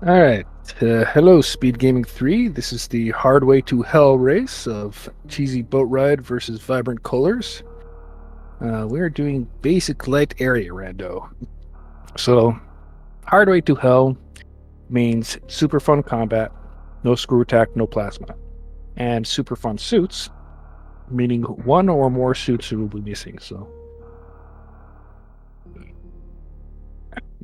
All right. Hello, SpeedGaming 3. This is the Hardway to Hell race of Cheesy Boat Ride versus Vibrant Colors. We're doing basic light area rando. So, Hardway to Hell means super fun combat, no screw attack, no plasma. And super fun suits, meaning one or more suits will be missing. So,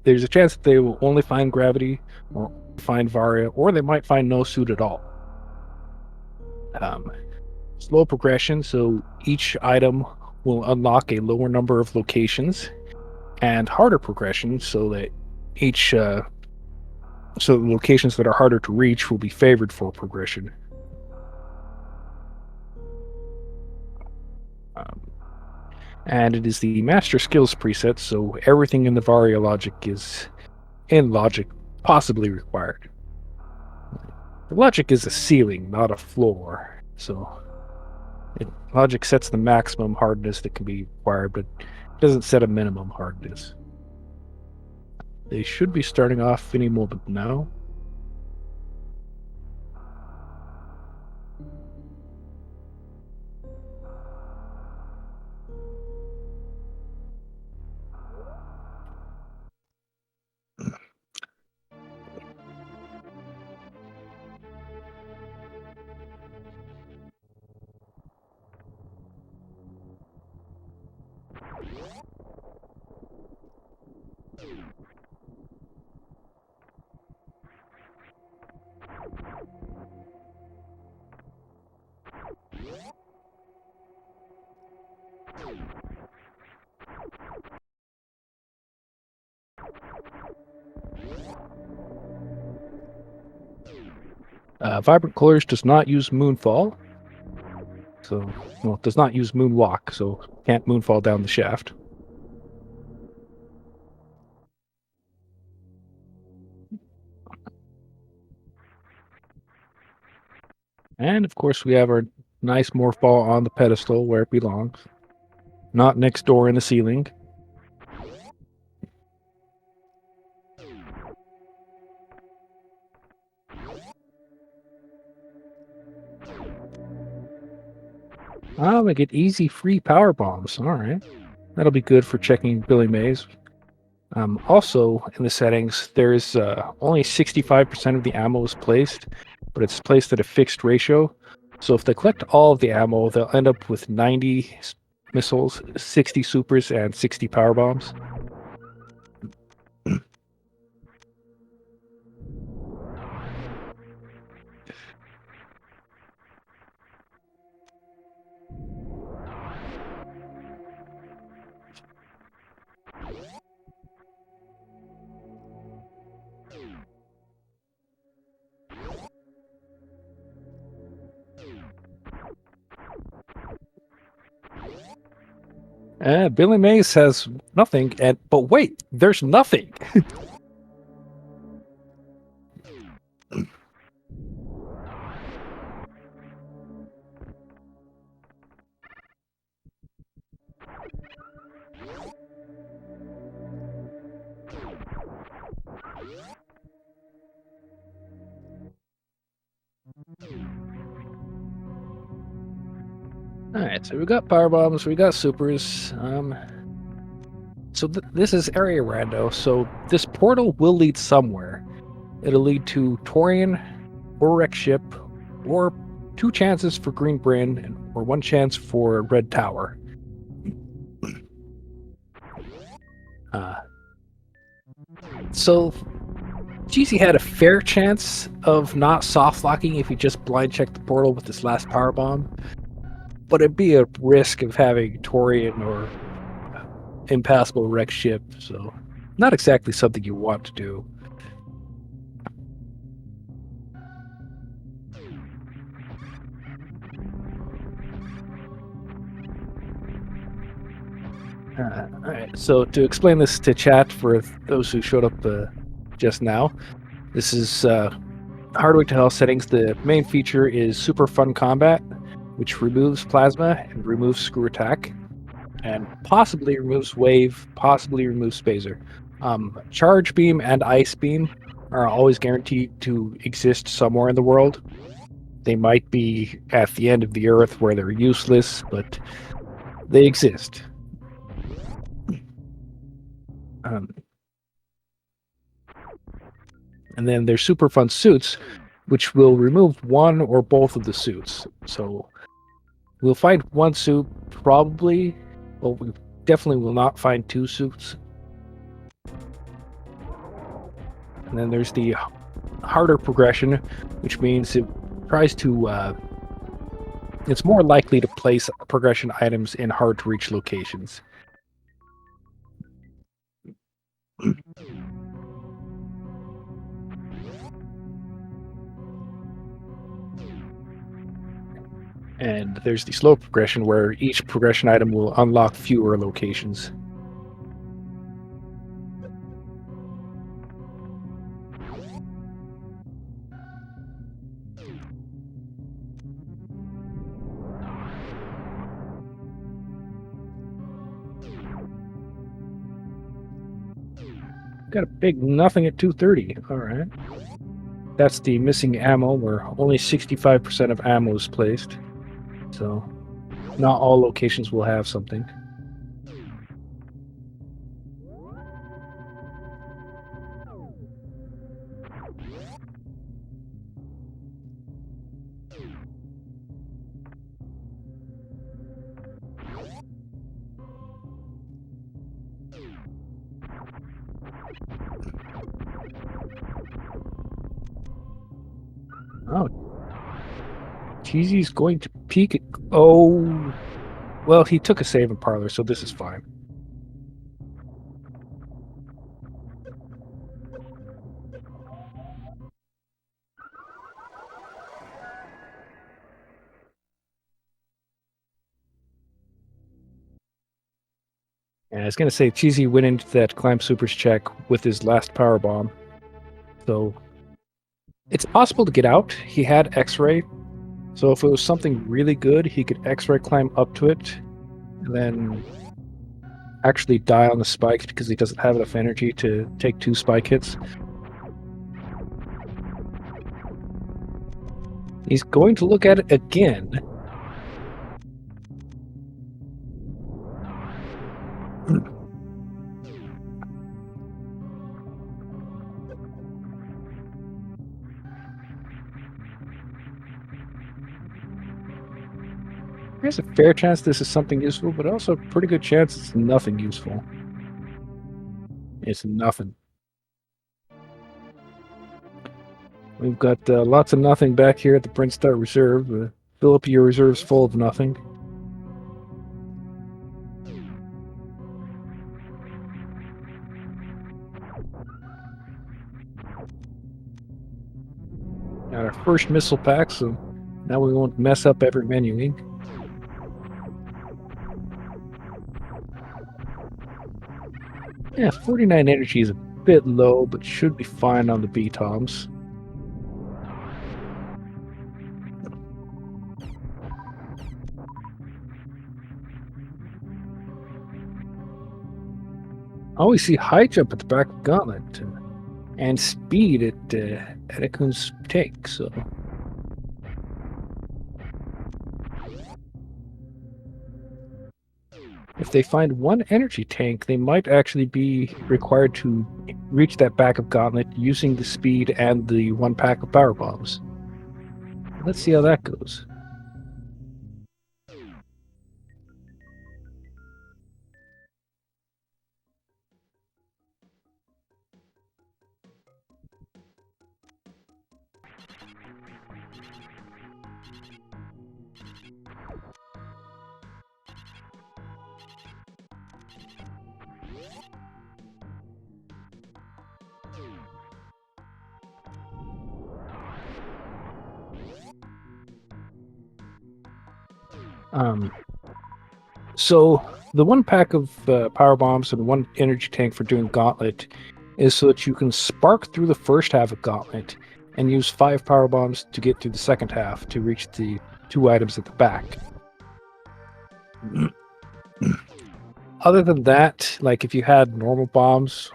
there's a chance that they will only find gravity or find Varia, or they might find no suit at all. Um, Slow progression, so each item will unlock a lower number of locations, and harder progression, so that each so the locations that are harder to reach will be favored for progression. Um, and it is the master skills preset, so everything in the Varia logic is in logic possibly required. The logic is a ceiling, not a floor, so logic sets the maximum hardness that can be required, but it doesn't set a minimum hardness. They should be starting off any moment now. Vibrant Colors does not use Moonfall, so well, it does not use Moonwalk, so can't Moonfall down the shaft. And of course, we have our nice Morphball on the pedestal where it belongs, not next door in the ceiling. Ah, we get easy free power bombs. All right, that'll be good for checking Billy Mays. Also, in the settings, there's only 65% of the ammo is placed, but it's placed at a fixed ratio. So if they collect all of the ammo, they'll end up with 90 missiles, 60 supers, and 60 power bombs. Billy Mays has nothing, but wait, there's nothing. All right, so we got power bombs, we got supers. So this is area rando. So this portal will lead somewhere. It'll lead to Torian or Wreck Ship, or 2 chances for Green Bryn, or 1 chance for Red Tower. So GC had a fair chance of not soft locking if he just blind checked the portal with this last power bomb, but it'd be a risk of having Torian or impassable Wreck Ship, so not exactly something you want to do. All right, so to explain this to chat for those who showed up just now, this is Hardway to Hell settings. The main feature is Super Fun Combat, which removes Plasma and removes Screw Attack, and possibly removes Wave, possibly removes Spazer. Charge Beam and Ice Beam are always guaranteed to exist somewhere in the world. They might be at the end of the earth where they're useless, but they exist. Um, and then there's super fun suits, which will remove one or both of the suits. So we'll find one suit probably, well, we definitely will not find two suits. And then there's the harder progression, which means it tries to it's more likely to place progression items in hard to reach locations. And there's the slow progression where each progression item will unlock fewer locations. Got a big nothing at 230. All right. That's the missing ammo where only 65% of ammo is placed. So not all locations will have something. Oh, Cheesy's going to peek. Oh, well, he took a save in parlor, so this is fine. And I was going to say, Cheesy went into that climb supers check with his last power bomb. So it's possible to get out. He had X-ray. So if it was something really good, he could X-ray climb up to it and then actually die on the spikes because he doesn't have enough energy to take 2 spike hits. He's going to look at it again. There's a fair chance this is something useful, but also a pretty good chance it's nothing useful. It's nothing. We've got lots of nothing back here at the Prince Star Reserve. Fill up your reserves full of nothing. Got our first missile pack, so now we won't mess up every menuing. Yeah, 49 energy is a bit low, but should be fine on the B-toms. Oh, we see high jump at the back of Gauntlet, and speed at Anakun's tank, so... If they find one energy tank, they might actually be required to reach that back of Gauntlet using the speed and the 1 pack of power bombs. Let's see how that goes. So the 1 pack of power bombs and 1 energy tank for doing Gauntlet is so that you can spark through the first half of Gauntlet and use 5 power bombs to get through the second half to reach the 2 items at the back. Other than that, like if you had normal bombs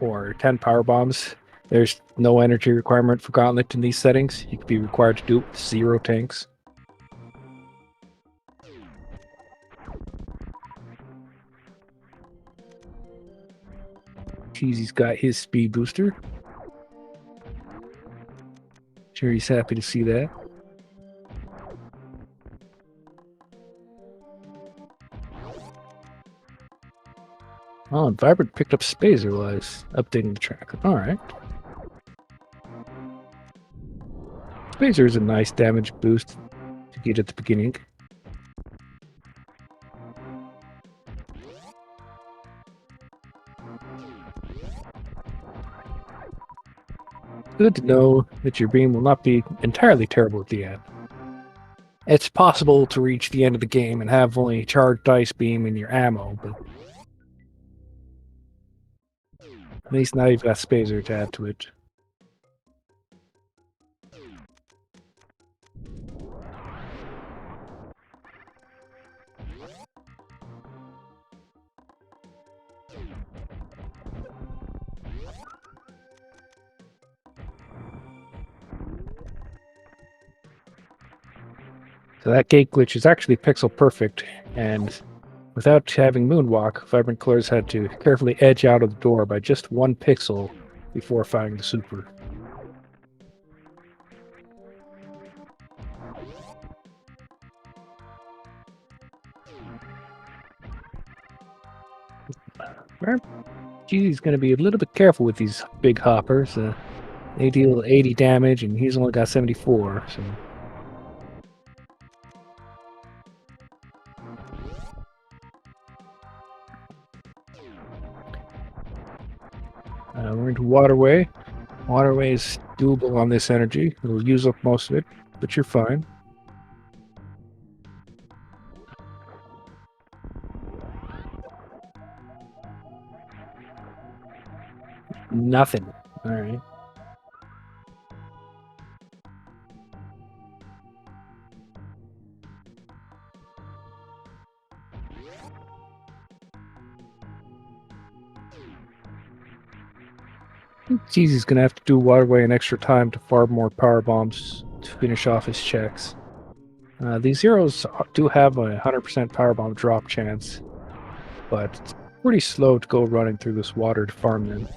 or 10 power bombs, There's no energy requirement for Gauntlet in these settings. You could be required to do it with 0 tanks. Cheesy's got his speed booster. Sure, he's happy to see that. Oh, and Vibrant picked up Spazer while I was updating the tracker. Alright. Spazer is a nice damage boost to get at the beginning. Good to know that your beam will not be entirely terrible at the end. It's possible to reach the end of the game and have only charged ice beam in your ammo, but at least now you've got Spazer to add to it. So that gate glitch is actually pixel perfect, and without having Moonwalk, Vibrant Colors had to carefully edge out of the door by just 1 pixel before firing the super. He's going to be a little bit careful with these big hoppers. They deal 80 damage, and he's only got 74, so... we're into Waterway. Waterway is doable on this energy. It'll use up most of it, but you're fine. Nothing. Alright. Cheesy's gonna have to do Waterway an extra time to farm more power bombs to finish off his checks. These zeros do have a 100% power bomb drop chance, but it's pretty slow to go running through this water to farm them.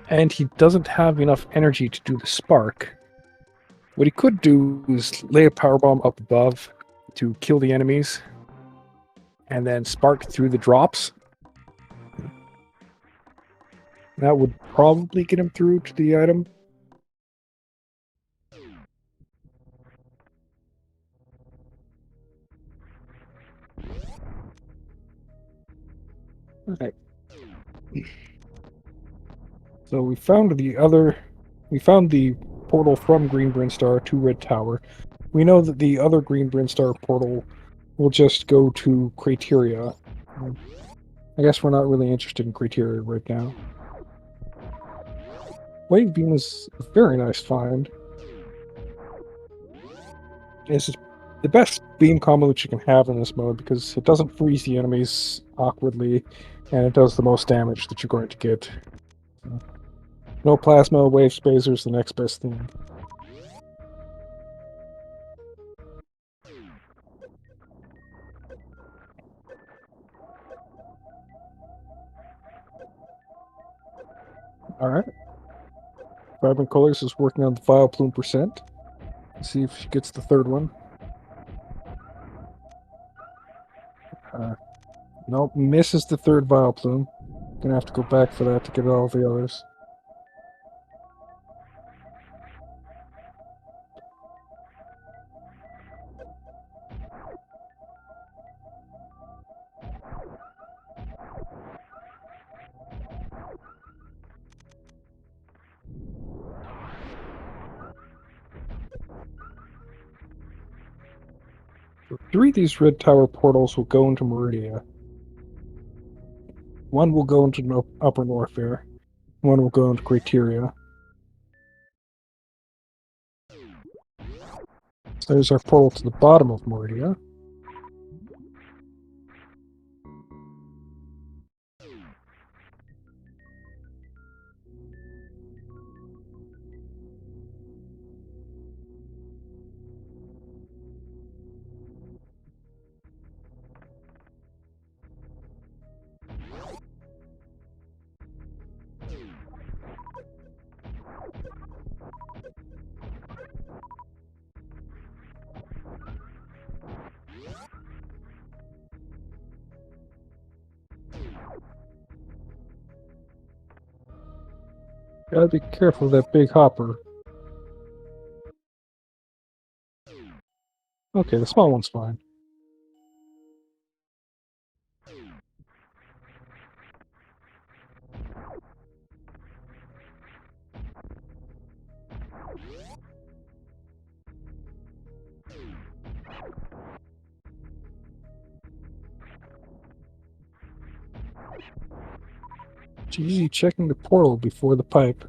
And he doesn't have enough energy to do the spark. What he could do is lay a power bomb up above to kill the enemies, and then spark through the drops. That would probably get him through to the item. Alright. So we found the portal from Green Brinstar to Red Tower. We know that the other Green Brinstar portal will just go to Crateria. I guess we're not really interested in Crateria right now. Wave Beam is a very nice find. It's the best beam combo that you can have in this mode because it doesn't freeze the enemies awkwardly, and it does the most damage that you're going to get. No plasma, wave spacer is the next best thing. Alright. Vibrant Colors is working on the Vile Plume percent. Let's see if she gets the third one. Nope, misses the third Vile Plume. Gonna have to go back for that to get all the others. So 3 of these Red Tower portals will go into Meridia. 1 will go into Upper Norfair. 1 will go into Crateria. So there's our portal to the bottom of Meridia. Gotta be careful of that big hopper. Okay, the small one's fine. Easy checking the portal before the pipe.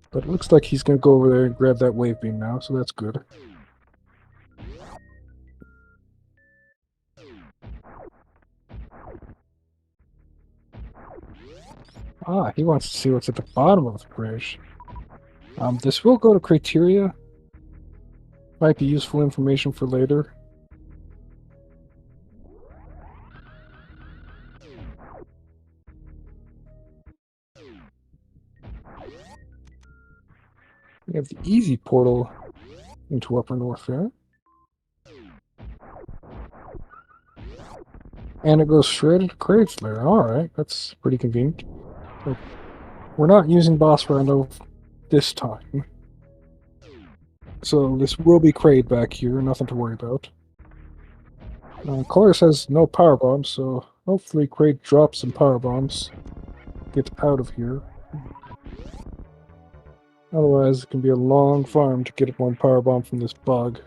But it looks like he's gonna go over there and grab that wave beam now, so that's good. Ah, he wants to see what's at the bottom of the bridge. This will go to criteria. Might be useful information for later. We have the easy portal into Upper Norfair. And it goes straight into Crave's lair. Alright, that's pretty convenient. So we're not using boss rando this time. So this will be Kraid back here, nothing to worry about. Colors has no power bombs, so hopefully Kraid drops some power bombs. Get out of here. Otherwise, it can be a long farm to get one power bomb from this bug.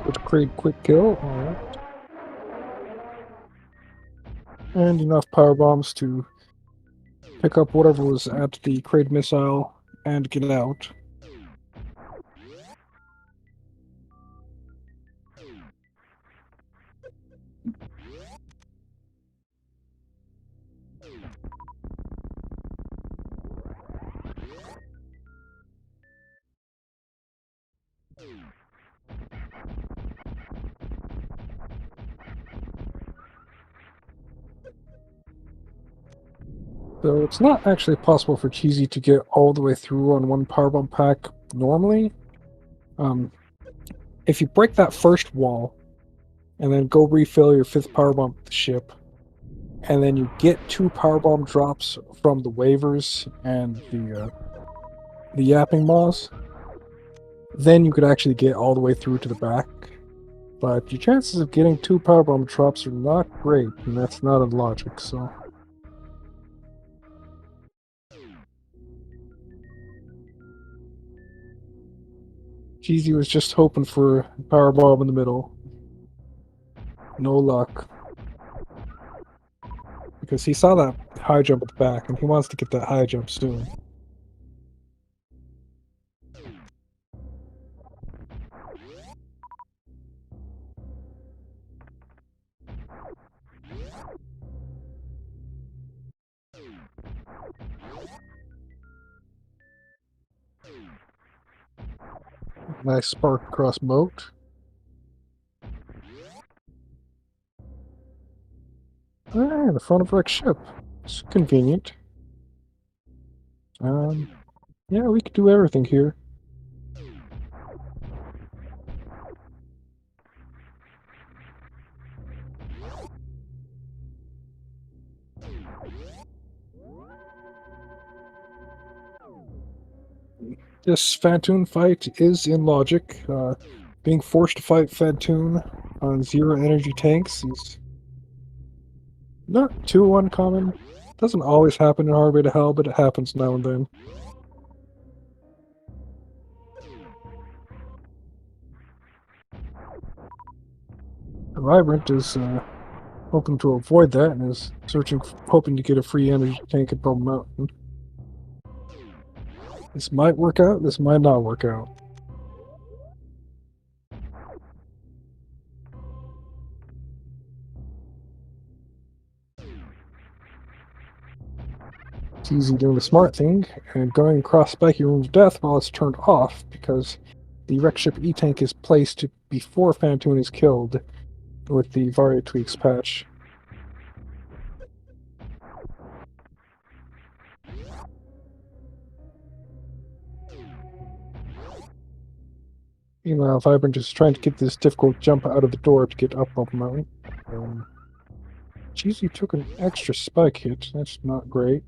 Good Kraid quick kill, alright. And enough power bombs to pick up whatever was at the Kraid missile and get out. So it's not actually possible for Cheesy to get all the way through on one powerbomb pack normally. If you break that first wall, and then go refill your 5th powerbomb with the ship, and then you get 2 powerbomb drops from the waivers and the yapping moss, then you could actually get all the way through to the back. But your chances of getting 2 powerbomb drops are not great, and that's not a logic, so... Cheesy was just hoping for a powerbomb in the middle. No luck. Because he saw that high jump at the back, and he wants to get that high jump soon. Nice spark across moat. Ah, the front of Rick's ship. It's convenient. Yeah, we could do everything here. This Phantoon fight is in logic. Being forced to fight Phantoon on 0 energy tanks is not too uncommon. Doesn't always happen in Hardway to Hell, but it happens now and then. Vibrant is hoping to avoid that and is hoping to get a free energy tank at Bum Mountain. This might work out, this might not work out. It's easy doing the smart thing and going across Spiky Room's death while it's turned off because the wreck ship E-Tank is placed before Phantoon is killed with the Varia Tweaks patch. Meanwhile, Vibrant is trying to get this difficult jump out of the door to get up Bubble Mountain. Cheesy took an extra spike hit. That's not great.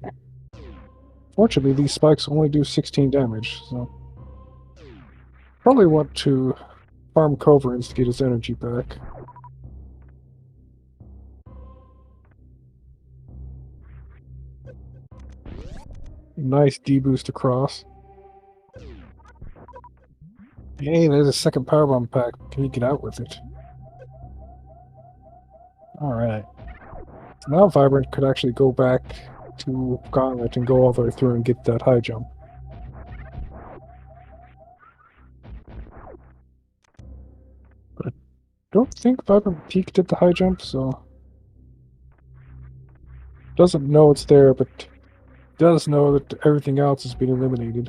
Fortunately, these spikes only do 16 damage, so probably want to farm Coverings to get his energy back. Nice D-boost across. Hey, there's a second powerbomb pack. Can you get out with it? Alright. So now Vibrant could actually go back to Gauntlet and go all the way through and get that high jump. But I don't think Vibrant peaked at the high jump, so doesn't know it's there, but does know that everything else has been eliminated.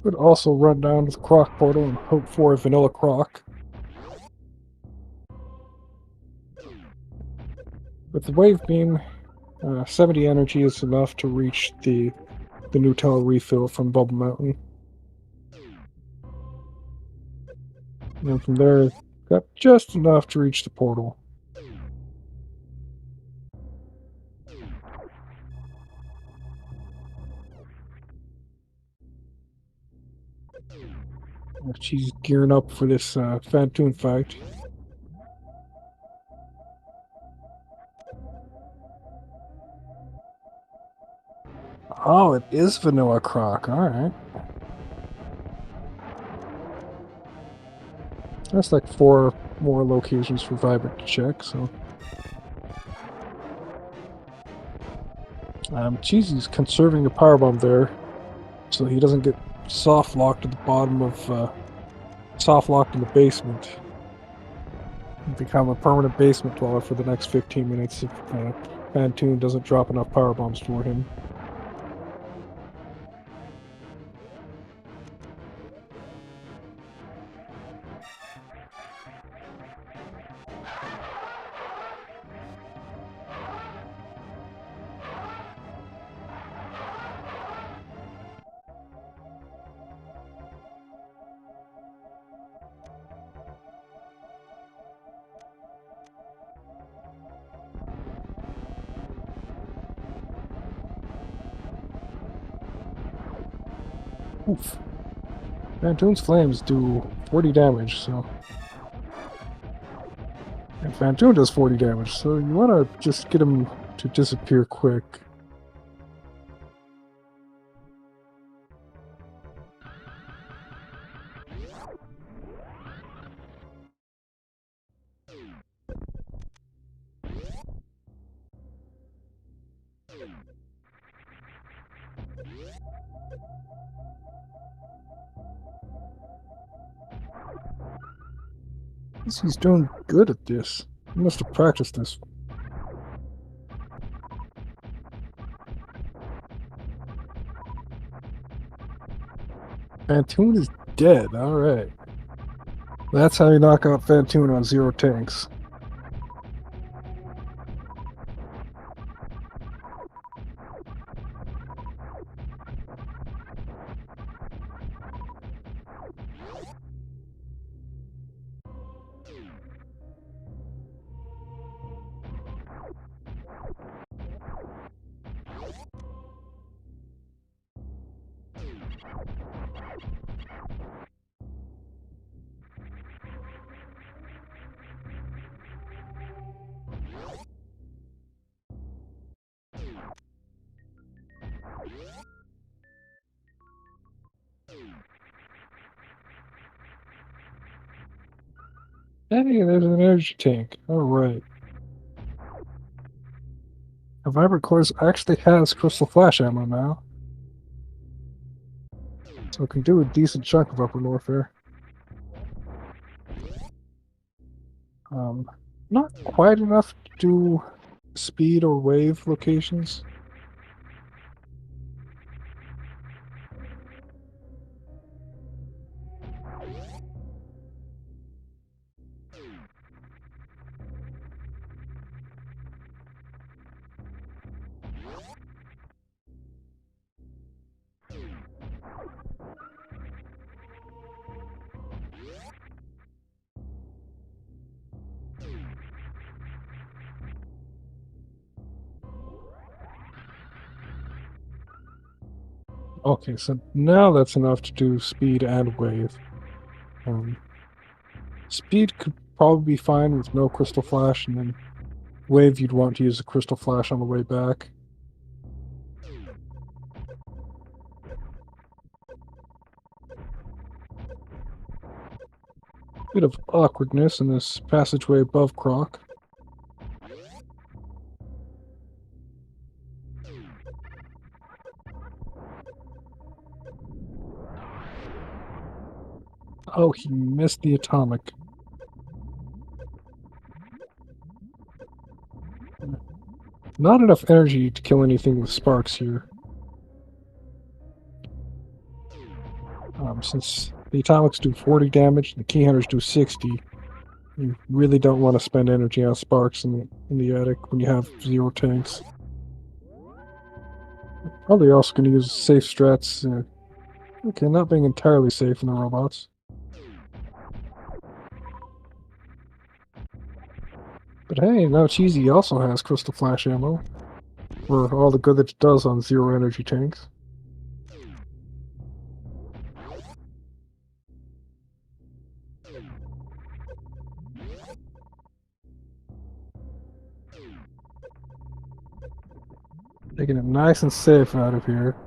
Could also run down to the Croc portal and hope for a vanilla Croc. With the Wave Beam, 70 energy is enough to reach the Nutella refill from Bubble Mountain. And from there, got just enough to reach the portal. She's gearing up for this Phantoon fight. Oh, it is Vanilla Croc. Alright. That's like 4 more locations for Vibrant to check, so. Cheesy's conserving a powerbomb there, so he doesn't get soft locked at the bottom of soft locked in the basement. Become a permanent basement dweller for the next 15 minutes if Phantoon doesn't drop enough powerbombs for him. Oof. Phantoon's flames do 40 damage, so. And Phantoon does 40 damage, so you want to just get him to disappear quick. He's doing good at this. He must have practiced this. Phantoon is dead, alright. That's how you knock out Phantoon on 0 tanks. Hey, there's an energy tank. Alright. The Vibrant Cores actually has Crystal Flash ammo now, so it can do a decent chunk of Upper Warfare. Not quite enough to do speed or wave locations. Okay, so now that's enough to do speed and wave. Speed could probably be fine with no Crystal Flash, and then wave you'd want to use the Crystal Flash on the way back. Bit of awkwardness in this passageway above Croc. Oh, he missed the atomic. Not enough energy to kill anything with sparks here. Since the atomics do 40 damage and the key hunters do 60, you really don't want to spend energy on sparks in the attic when you have 0 tanks. Probably also going to use safe strats. Okay, not being entirely safe in the robots. But hey, now Cheesy also has Crystal Flash ammo for all the good that it does on 0 energy tanks. Taking it nice and safe out of here.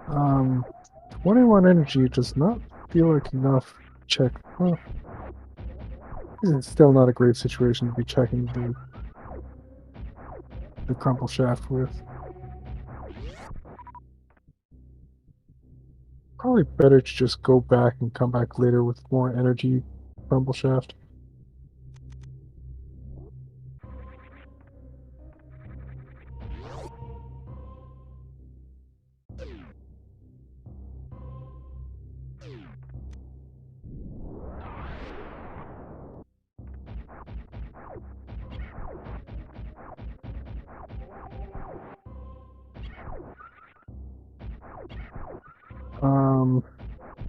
Um, 21 energy does not feel like enough to check. Well, it's still not a great situation to be checking the crumple shaft with. Probably better to just go back and come back later with more energy crumple shaft.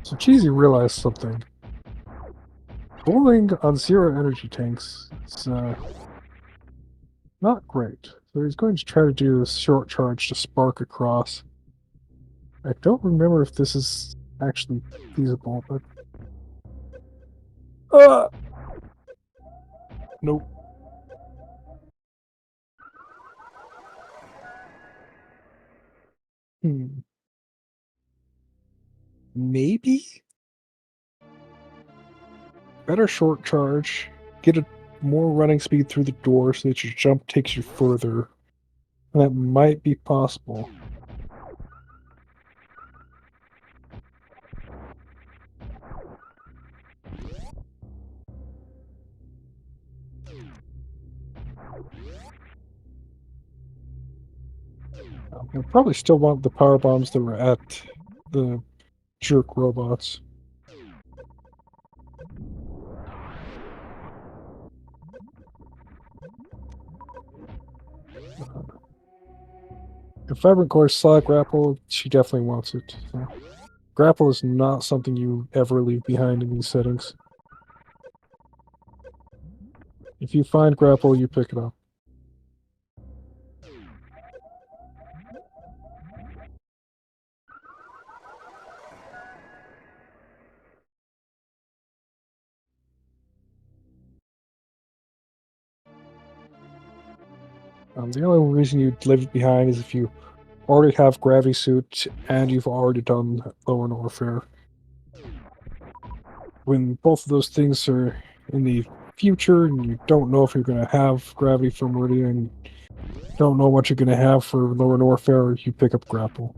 So Cheesy realized something. Bowling on 0 energy tanks is not great. So he's going to try to do this short charge to spark across. I don't remember if this is actually feasible, but... Nope. Maybe? Better short charge. Get more running speed through the door so that your jump takes you further. And that might be possible. You'll probably still want the power bombs that were at the jerk robots. If Vibrant Core saw grapple, she definitely wants it. So. Grapple is not something you ever leave behind in these settings. If you find grapple, you pick it up. The only reason you'd leave it behind is if you already have gravity suit and you've already done lower warfare. When both of those things are in the future and you don't know if you're going to have gravity for Meridian and don't know what you're going to have for lower warfare, you pick up grapple.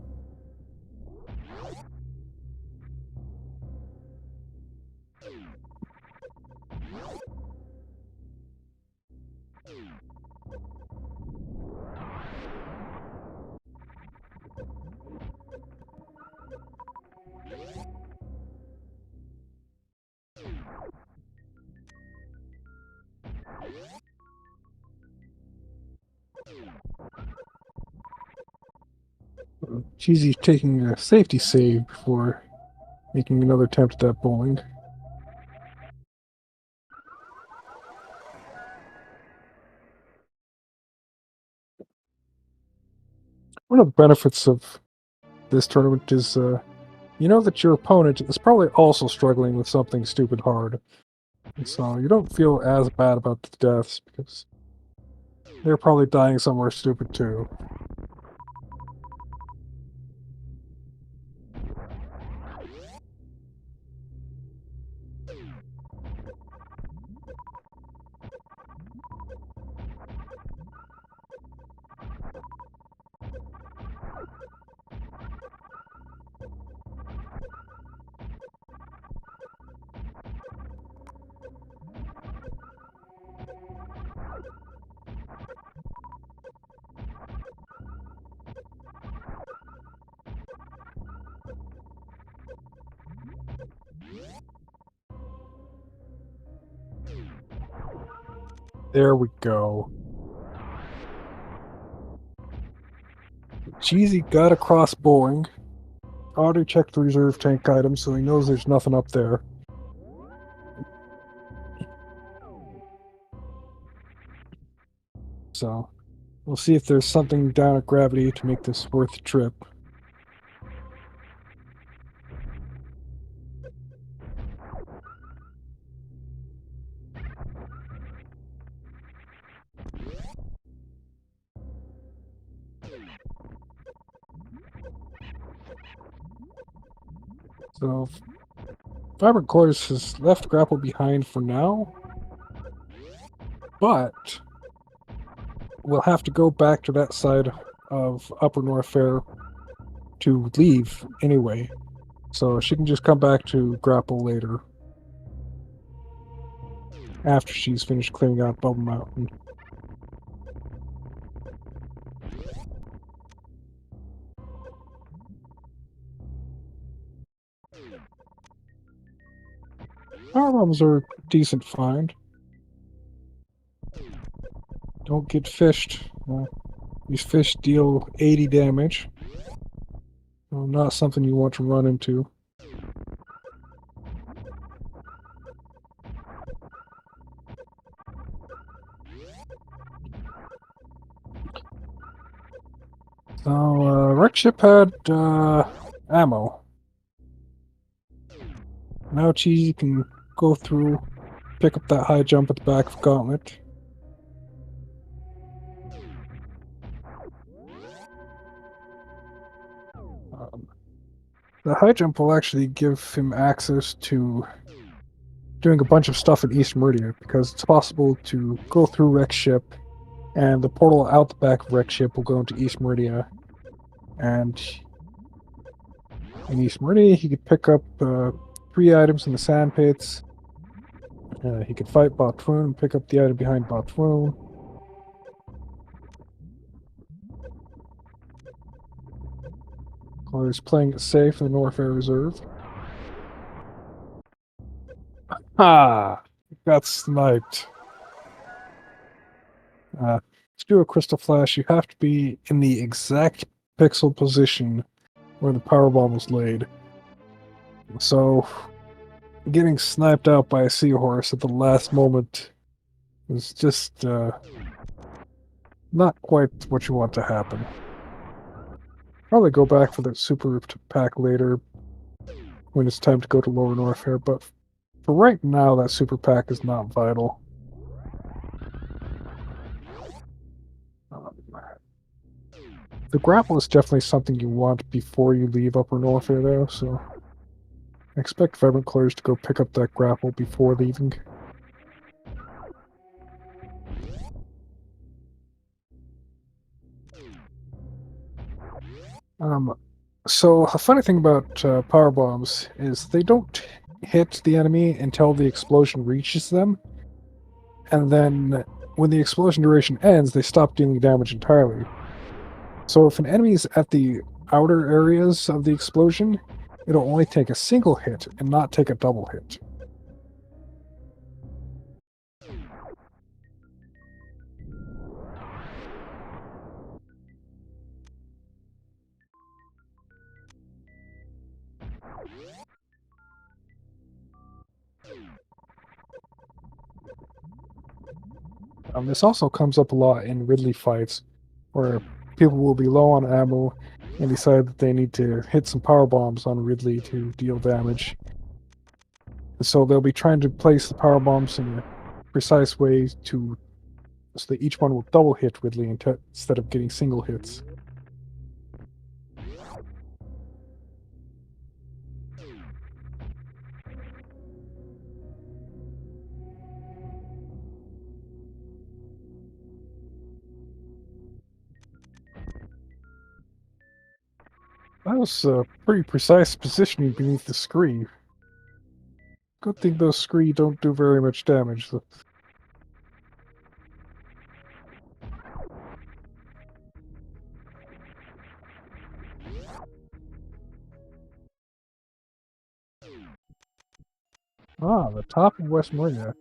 Cheesy's taking a safety save before making another attempt at that bowling. One of the benefits of this tournament is you know that your opponent is probably also struggling with something stupid hard. And so you don't feel as bad about the deaths because they're probably dying somewhere stupid too. There we go. Cheesy got across bowling. Already checked the reserve tank items, so he knows there's nothing up there. So we'll see if there's something down at gravity to make this worth the trip. So Vibrant Colors has left grapple behind for now, but we'll have to go back to that side of Upper North Fair to leave anyway. So she can just come back to grapple later after she's finished clearing out Bubble Mountain. Power bombs are a decent find. Don't get fished. These fish deal 80 damage. Well, not something you want to run into. So, Wreck Ship had ammo. Now Cheesy can go through, pick up that high jump at the back of Gauntlet. The high jump will actually give him access to doing a bunch of stuff in East Meridia, because it's possible to go through Wreck Ship, and the portal out the back of Wreck Ship will go into East Meridia. And in East Meridia, he could pick up 3 items in the sand pits. He could fight Botwoon and pick up the item behind Botwoon. While he's playing it safe in the North Air Reserve. Ah! Got sniped. To do a Crystal Flash, you have to be in the exact pixel position where the power bomb was laid. So, getting sniped out by a seahorse at the last moment is just not quite what you want to happen. Probably go back for the super pack later when it's time to go to Lower North Fair, but for right now, that super pack is not vital. The grapple is definitely something you want before you leave Upper Norfair, though, so I expect Vibrant Colors to go pick up that grapple before leaving. So the funny thing about power bombs is they don't hit the enemy until the explosion reaches them, and then when the explosion duration ends, they stop dealing damage entirely. So if an enemy is at the outer areas of the explosion, it'll only take a single hit and not take a double hit. This also comes up a lot in Ridley fights, where people will be low on ammo and decide that they need to hit some power bombs on Ridley to deal damage. And so they'll be trying to place the power bombs in a precise way so that each one will double hit Ridley instead of getting single hits. That was pretty precise positioning beneath the scree. Good thing those scree don't do very much damage. The top of West Maria.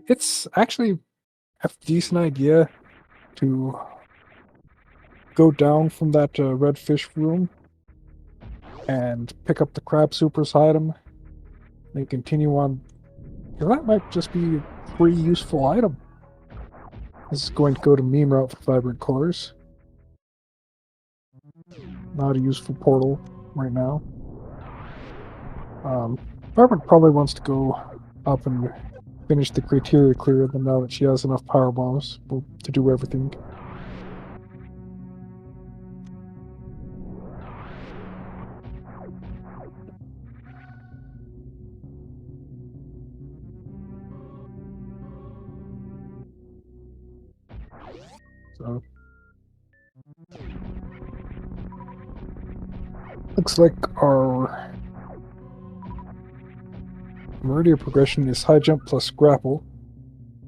It's actually a decent idea to go down from that red fish room and pick up the crab supers item and continue on. That might just be a pretty useful item. This is going to go to meme route for Vibrant Colors. Not a useful portal right now. Vibrant probably wants to go up and finish the criteria clear them now that she has enough power bombs to do everything. So looks like our Meridia progression is high jump plus grapple.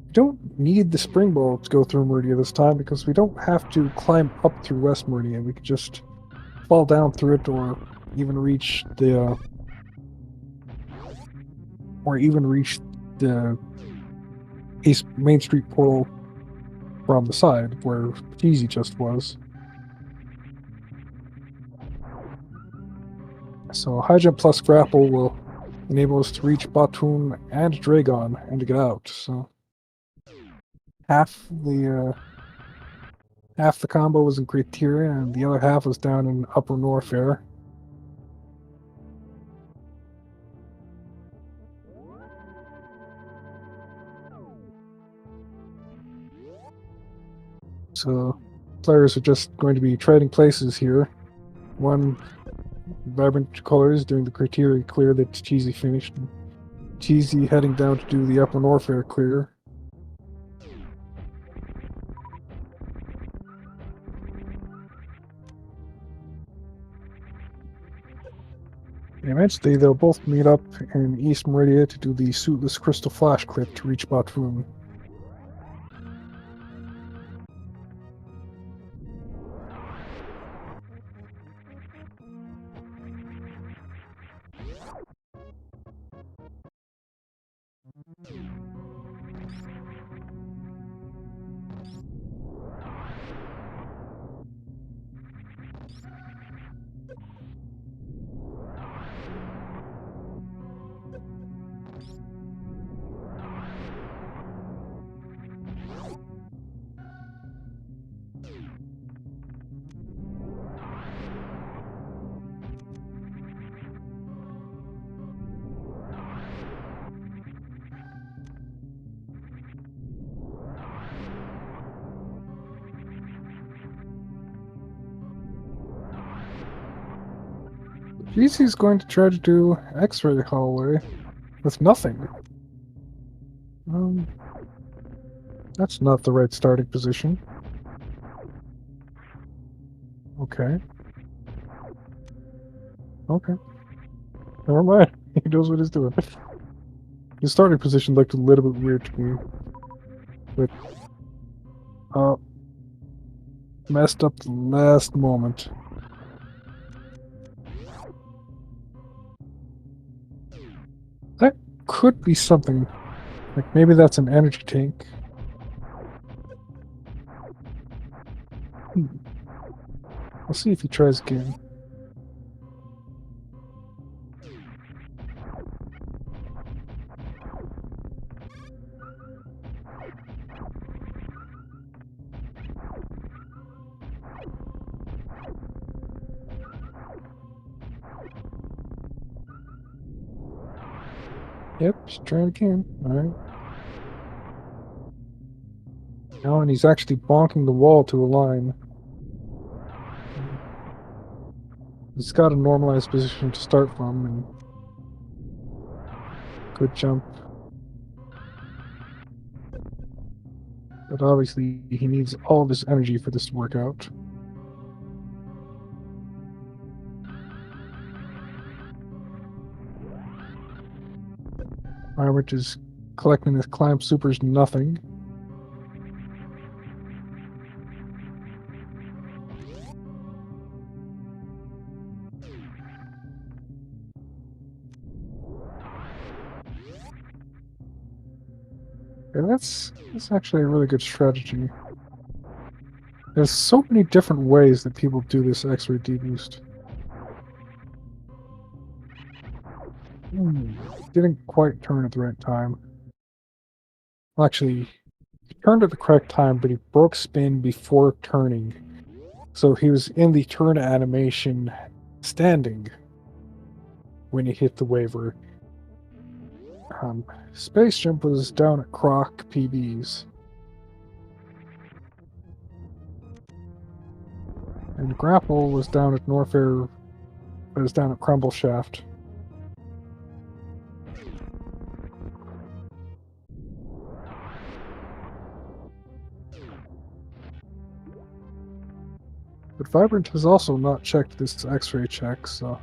We don't need the springboard to go through Meridia this time because we don't have to climb up through West Meridia. We could just fall down through it or even reach the East Main Street portal from the side where Cheesy just was. So high jump plus grapple will enable us to reach Batoon and Dragon and to get out. So half the combo was in Criteria and the other half was down in Upper Norfair. So players are just going to be trading places here. One Vibrant Colors doing the criteria clear that Cheesy finished. Cheesy heading down to do the Upper Norfair clear. And eventually they'll both meet up in East Meridia to do the Suitless Crystal Flash clip to reach Batoon. GC's going to try to do X-ray hallway with nothing. That's not the right starting position. Okay. Okay. Never mind. He knows what he's doing. His starting position looked a little bit weird to me. But, messed up the last moment. That could be something. Like, maybe that's an energy tank. I'll see if he tries again. Yep, he's trying again. Alright. Now, and he's actually bonking the wall to align. He's got a normalized position to start from, and good jump. But obviously, he needs all of his energy for this to work out. Which is collecting his climb supers nothing. And that's actually a really good strategy. There's so many different ways that people do this X-ray deboost. Didn't quite turn at the right time. Well, actually, he turned at the correct time, but he broke spin before turning. So he was in the turn animation standing when he hit the waiver. Space Jump was down at Croc PBs. And Grapple was down at Norfair, but was down at Crumble Shaft. But Vibrant has also not checked this X-ray check, so...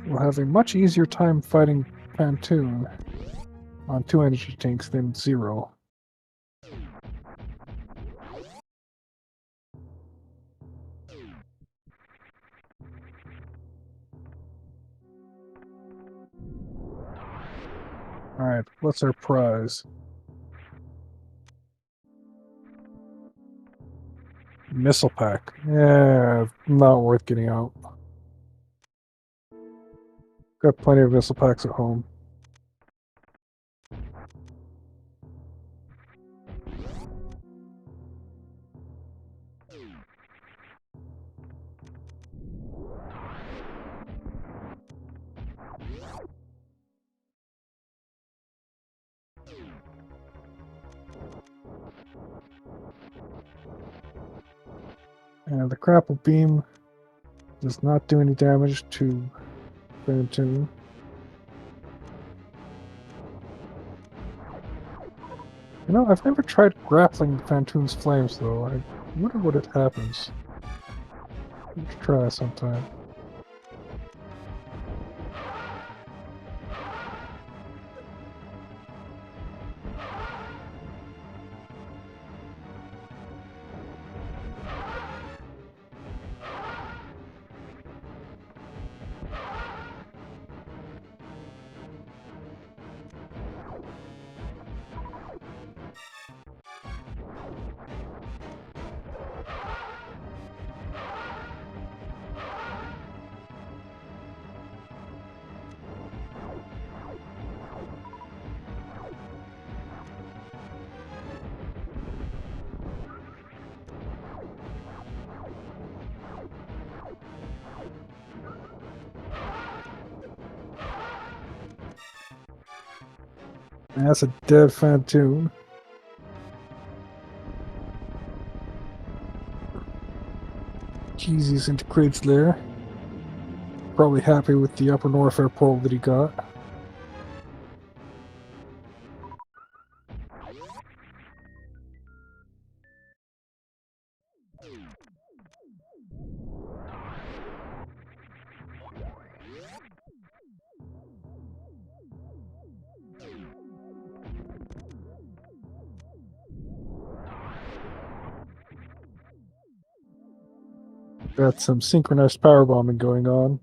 we'll have a much easier time fighting Pantoon on 2 energy tanks than 0. Alright, what's our prize? Missile pack. Yeah, not worth getting out. Got plenty of missile packs at home. And the grapple beam does not do any damage to Pantoon. You know, I've never tried grappling Pantoon's flames, though. I wonder what it happens. Let's try sometime. And that's a dead Pantoon. Cheesy's into Craig's lair. Probably happy with the upper North Airport that he got. Got some synchronized power bombing going on.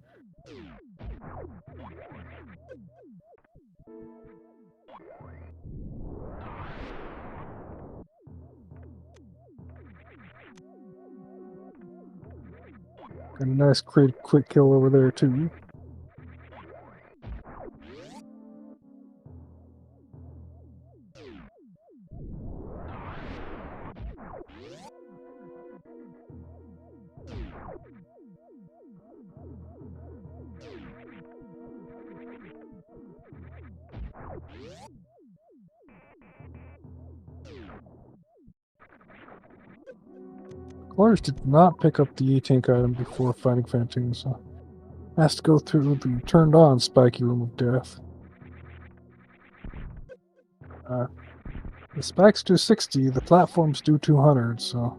And a nice quick kill over there too. Colors did not pick up the E-Tank item before fighting Phantom, so has to go through the turned on spiky room of death. The spikes do 60, the platforms do 200, so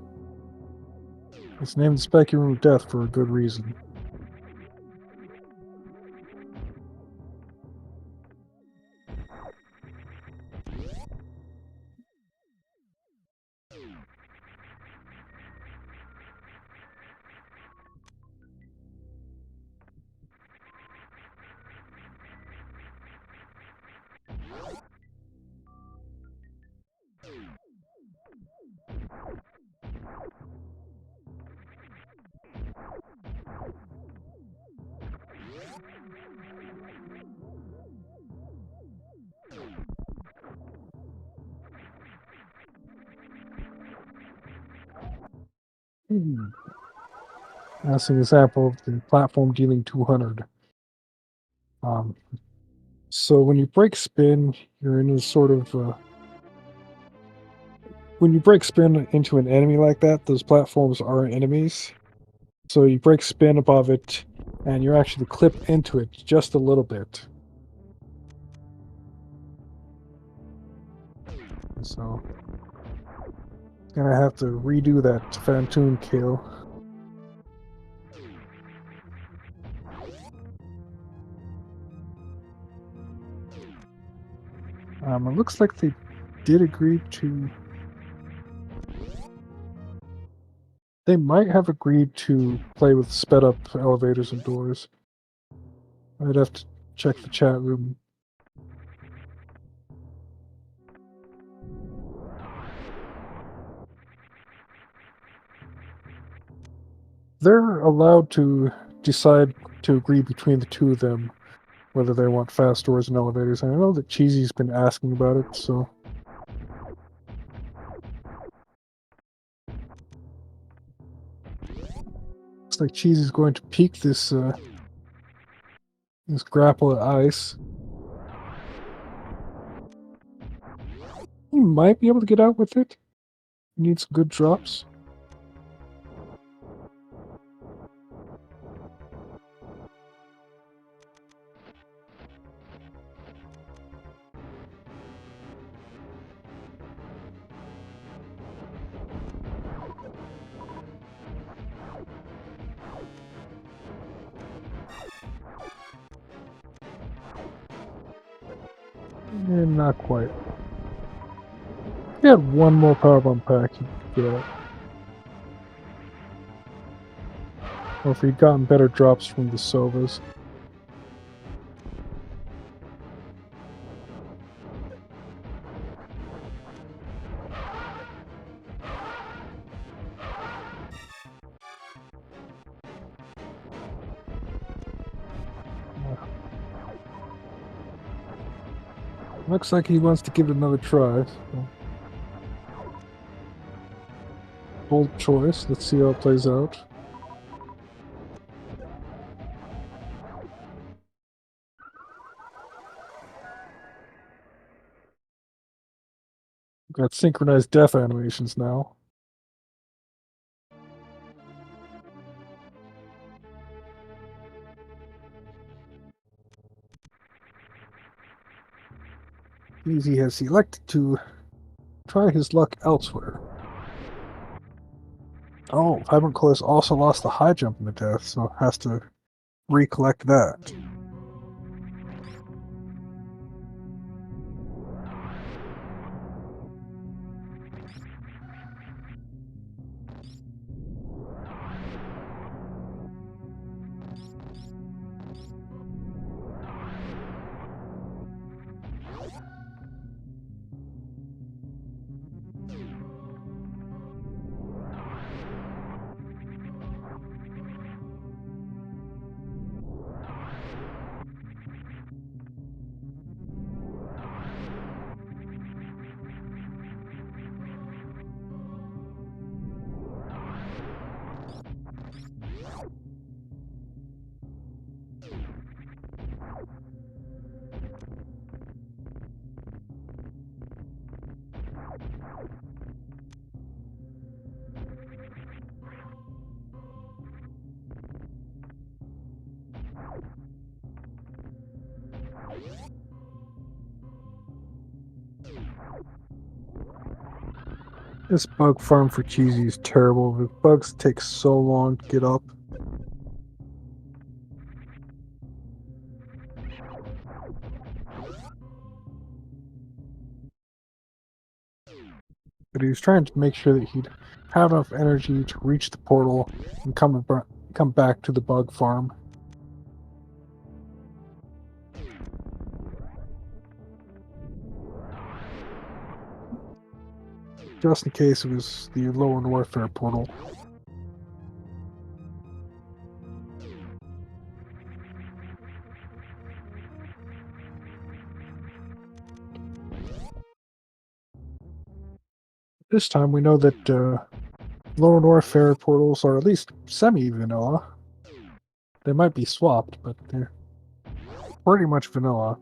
it's named the spiky room of death for a good reason. That's an example of the platform dealing 200. So when you break spin, you're in a sort of when you break spin into an enemy like that, those platforms are enemies. So you break spin above it, and you actually clip into it just a little bit. So gonna have to redo that Phantom kill. It looks like they did agree to. They might have agreed to play with sped up elevators and doors. I'd have to check the chat room. They're allowed to decide to agree between the two of them whether they want fast doors and elevators. And I know that Cheesy's been asking about it, so. Looks like Cheesy's going to peek this this grapple of ice. He might be able to get out with it. Needs good drops. And not quite. If he had one more powerbomb pack, he'd get out. Or if he'd gotten better drops from the Sovas. Looks like he wants to give it another try. So. Bold choice. Let's see how it plays out. We've got synchronized death animations now. Easy has elected to try his luck elsewhere. Oh, Vibrant Colors also lost the high jump in the death, so has to recollect that. This bug farm for Cheesy is terrible. The bugs take so long to get up. But he was trying to make sure that he'd have enough energy to reach the portal and come back to the bug farm. Just in case it was the Lower Warfare portal. This time we know that Lower Warfare portals are at least semi-vanilla. They might be swapped, but they're pretty much vanilla.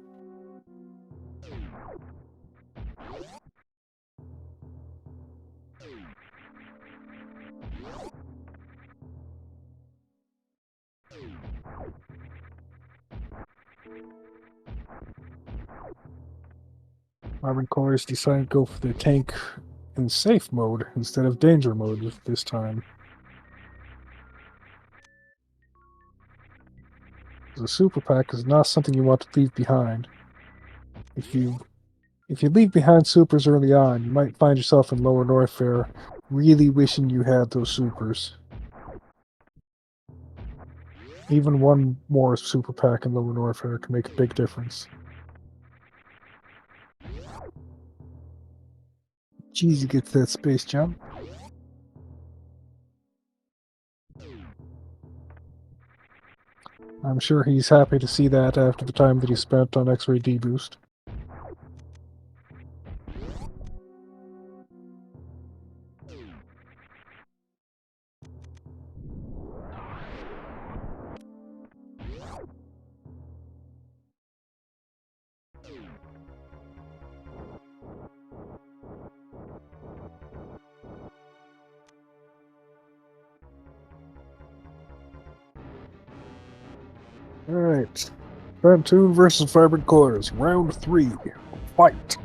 Marvin Colors decided to go for the tank in safe mode instead of danger mode this time. The super pack is not something you want to leave behind. If you leave behind supers early on, you might find yourself in Lower Warfare really wishing you had those supers. Even one more super pack in Lower Warfare can make a big difference. Cheesy gets that space jump. I'm sure he's happy to see that after the time that he spent on X-Ray D-Boost. Alright. Bantoon versus Vibrant Colors. Round 3. Fight!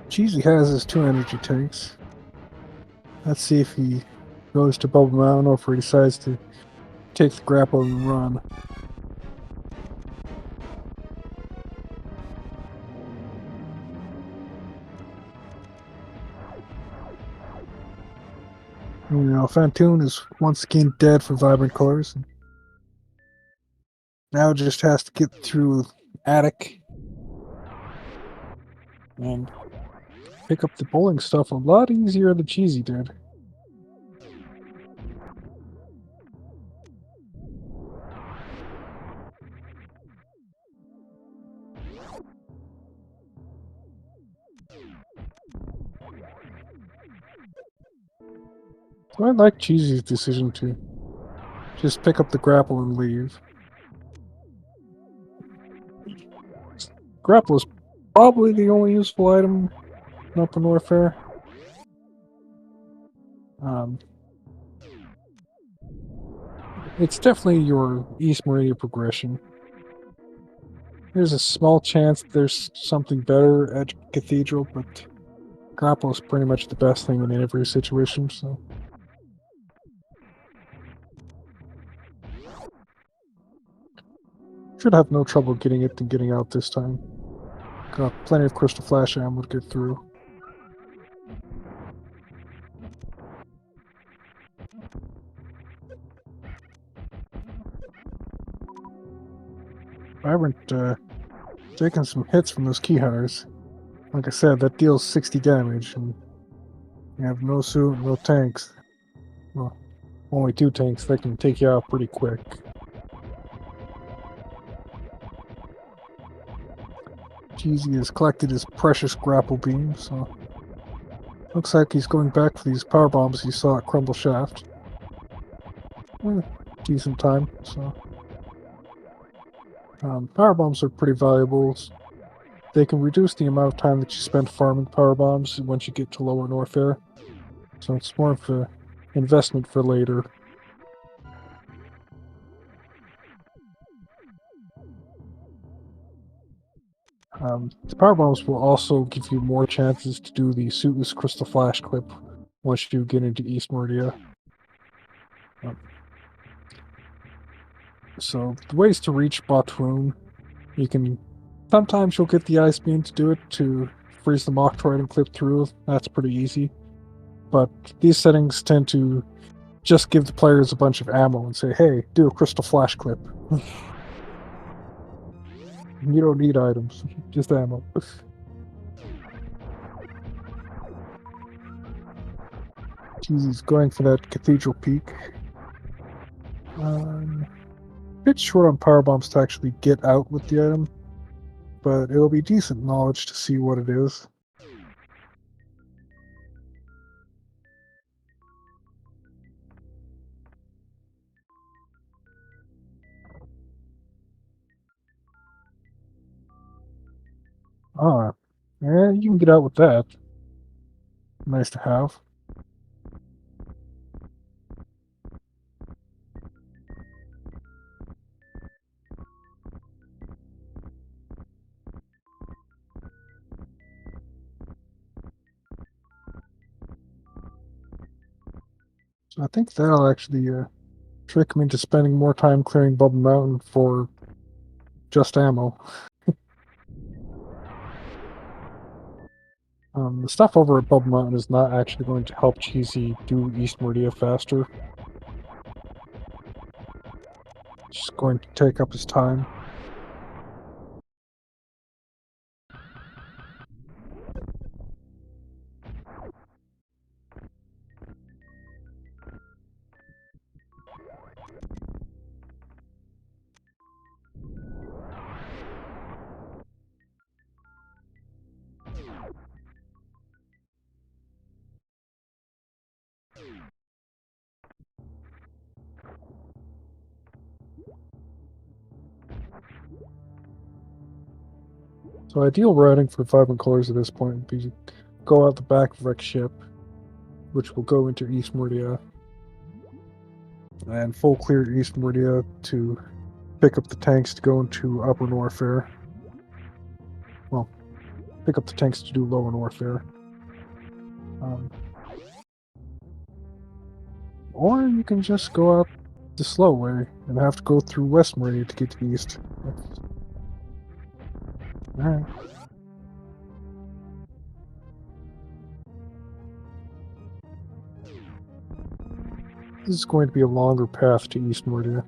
Cheesy has his 2 energy tanks. Let's see if he goes to Bubble Mountain or if he decides to take the grapple and run. You know, Fantoon is once again dead for Vibrant Colors. Now just has to get through Attic and pick up the bowling stuff a lot easier than Cheesy did. So I like Cheesy's decision to just pick up the grapple and leave. Grapple is probably the only useful item in Open Warfare. It's definitely your East Meridian progression. There's a small chance there's something better at Cathedral, but grapple is pretty much the best thing in every situation, so. Should have no trouble getting it and getting out this time. Got plenty of Crystal Flash ammo to get through. Vibrant taking some hits from those key hunters. Like I said, that deals 60 damage, and you have no suit, no tanks. Well, only 2 tanks that can take you out pretty quick. Cheesy has collected his precious grapple beam, so looks like he's going back for these power bombs he saw at Crumble Shaft. Decent time, so. Power bombs are pretty valuable. They can reduce the amount of time that you spend farming power bombs once you get to lower Norfair. So it's more of an investment for later. The power bombs will also give you more chances to do the Suitless Crystal Flash clip once you get into East Meridia. So the ways to reach Batoon, you can sometimes you'll get the Ice Beam to do it to freeze the Metroid and clip through. That's pretty easy. But these settings tend to just give the players a bunch of ammo and say, hey, do a Crystal Flash clip. You don't need items, just ammo. He's going for that Cathedral Peak. Bit short on power bombs to actually get out with the item, but it'll be decent knowledge to see what it is. Ah, yeah, you can get out with that. Nice to have. So I think that'll actually trick me into spending more time clearing Bubble Mountain for just ammo. The stuff over at Bubble Mountain is not actually going to help Cheesy do East Meridia faster. It's just going to take up his time. So ideal routing for Vibrant Colors at this point would be to go out the back of Wreck Ship, which will go into East Meridia, and full clear East Meridia to pick up the tanks to go into Upper Norfair. Well, pick up the tanks to do lower warfare. Or you can just go out the slow way and have to go through West Meridian to get to the east. Alright. This is going to be a longer path to East Meridian.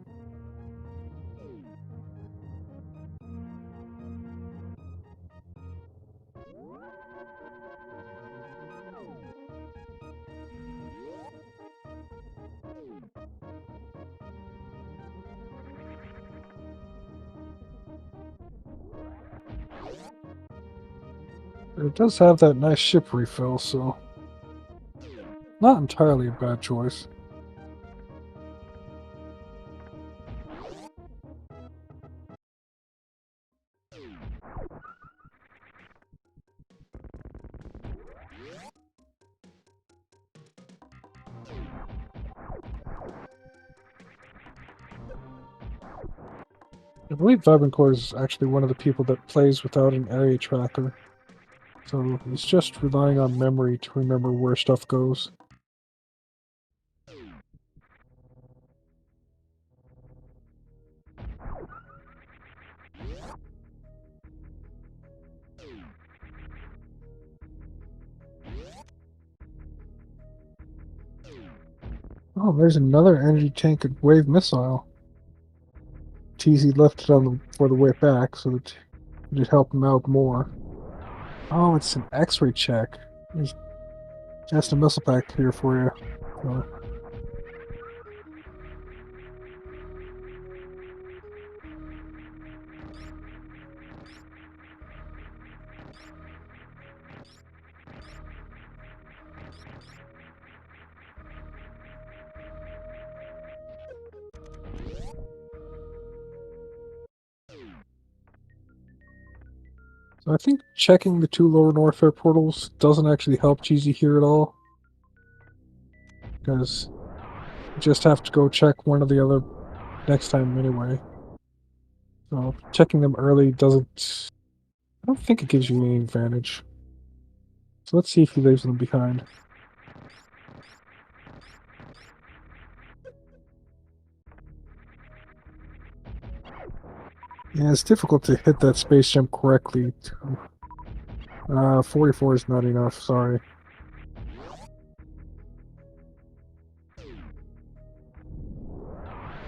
It does have that nice ship refill, so not entirely a bad choice. I believe Vibrant Core is actually one of the people that plays without an area tracker. So he's just relying on memory to remember where stuff goes. Oh, there's another energy tank and wave missile. TZ left it on for the way back, so that it'd help him out more. Oh, it's an X-ray check. There's just a missile pack here for you. So I think checking the 2 lower Norfair portals doesn't actually help Cheesy here at all. Because you just have to go check one or the other next time anyway. So checking them early doesn't... I don't think it gives you any advantage. So let's see if he leaves them behind. Yeah, it's difficult to hit that space jump correctly. 44 is not enough, sorry.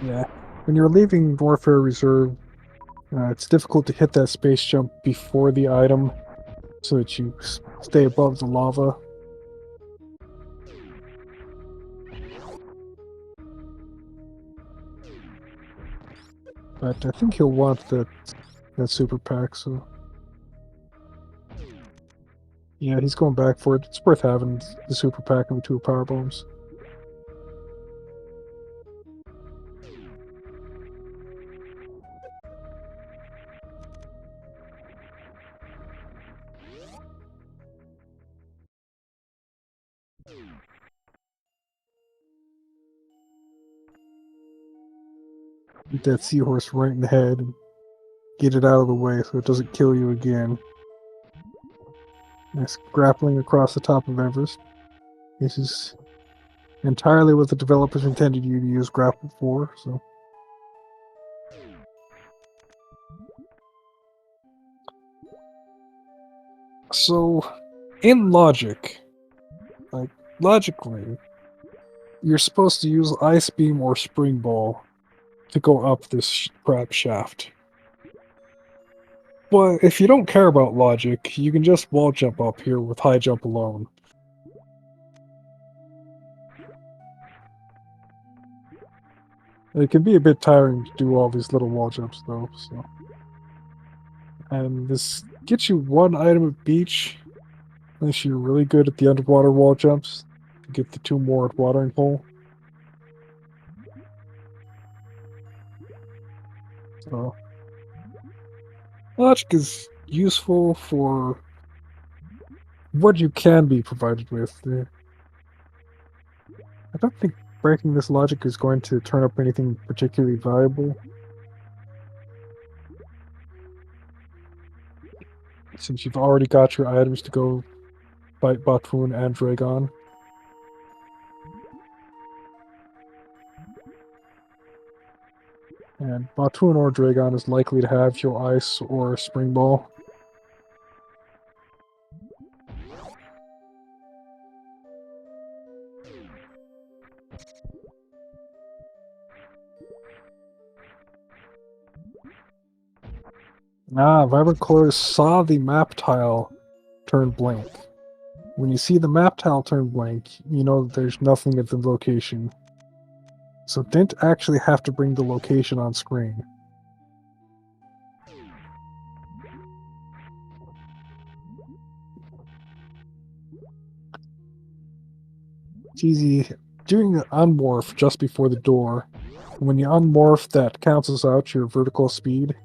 Yeah, when you're leaving Warfare Reserve, it's difficult to hit that space jump before the item so that you stay above the lava. But I think he'll want that super pack, so... Yeah, he's going back for it. It's worth having the super pack and the 2 power bombs. Get that seahorse right in the head and get it out of the way so it doesn't kill you again. Nice grappling across the top of Everest. This is entirely what the developers intended you to use grapple for, so... So, in logic, logically, you're supposed to use Ice Beam or Spring Ball to go up this crap shaft. But if you don't care about logic, you can just wall jump up here with high jump alone. It can be a bit tiring to do all these little wall jumps though, so... And this gets you 1 item at beach, unless you're really good at the underwater wall jumps, to get the 2 more at watering hole. So... Logic is useful for what you can be provided with. I don't think breaking this logic is going to turn up anything particularly valuable. since you've already got your items to go fight Batoon and Dragon. And Batoon or Dragon is likely to have your Ice or Spring Ball. Vibrant Colors saw the map tile turn blank. When you see the map tile turn blank, you know that there's nothing at the location. So didn't actually have to bring the location on screen. It's easy doing an unmorph just before the door. When you unmorph, that cancels out your vertical speed,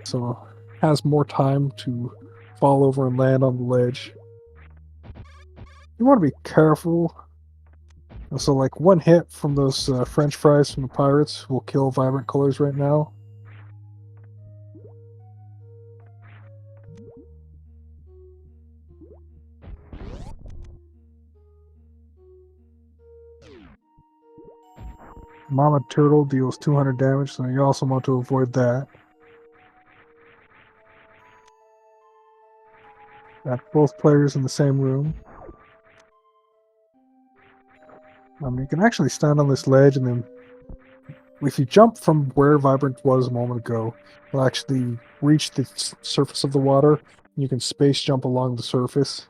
so it has more time to fall over and land on the ledge. You want to be careful. So, like, one hit from those French fries from the pirates will kill Vibrant Colors right now. Mama Turtle deals 200 damage, so you also want to avoid that. Got both players in the same room. You can actually stand on this ledge, and then if you jump from where Vibrant was a moment ago, you'll actually reach the surface of the water. You can space jump along the surface.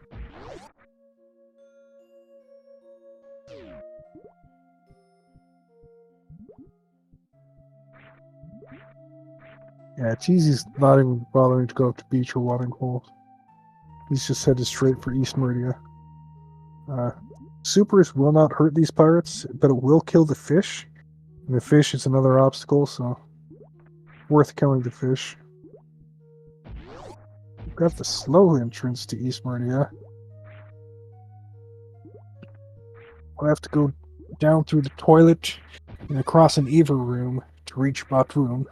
Yeah, Cheesy's not even bothering to go up to beach or watering hole. He's just headed straight for East Meridia. Supers will not hurt these pirates, but it will kill the fish. And the fish is another obstacle, so worth killing the fish. We've got the slow entrance to East Meridia. We'll have to go down through the toilet and across an Eva room to reach Batoon.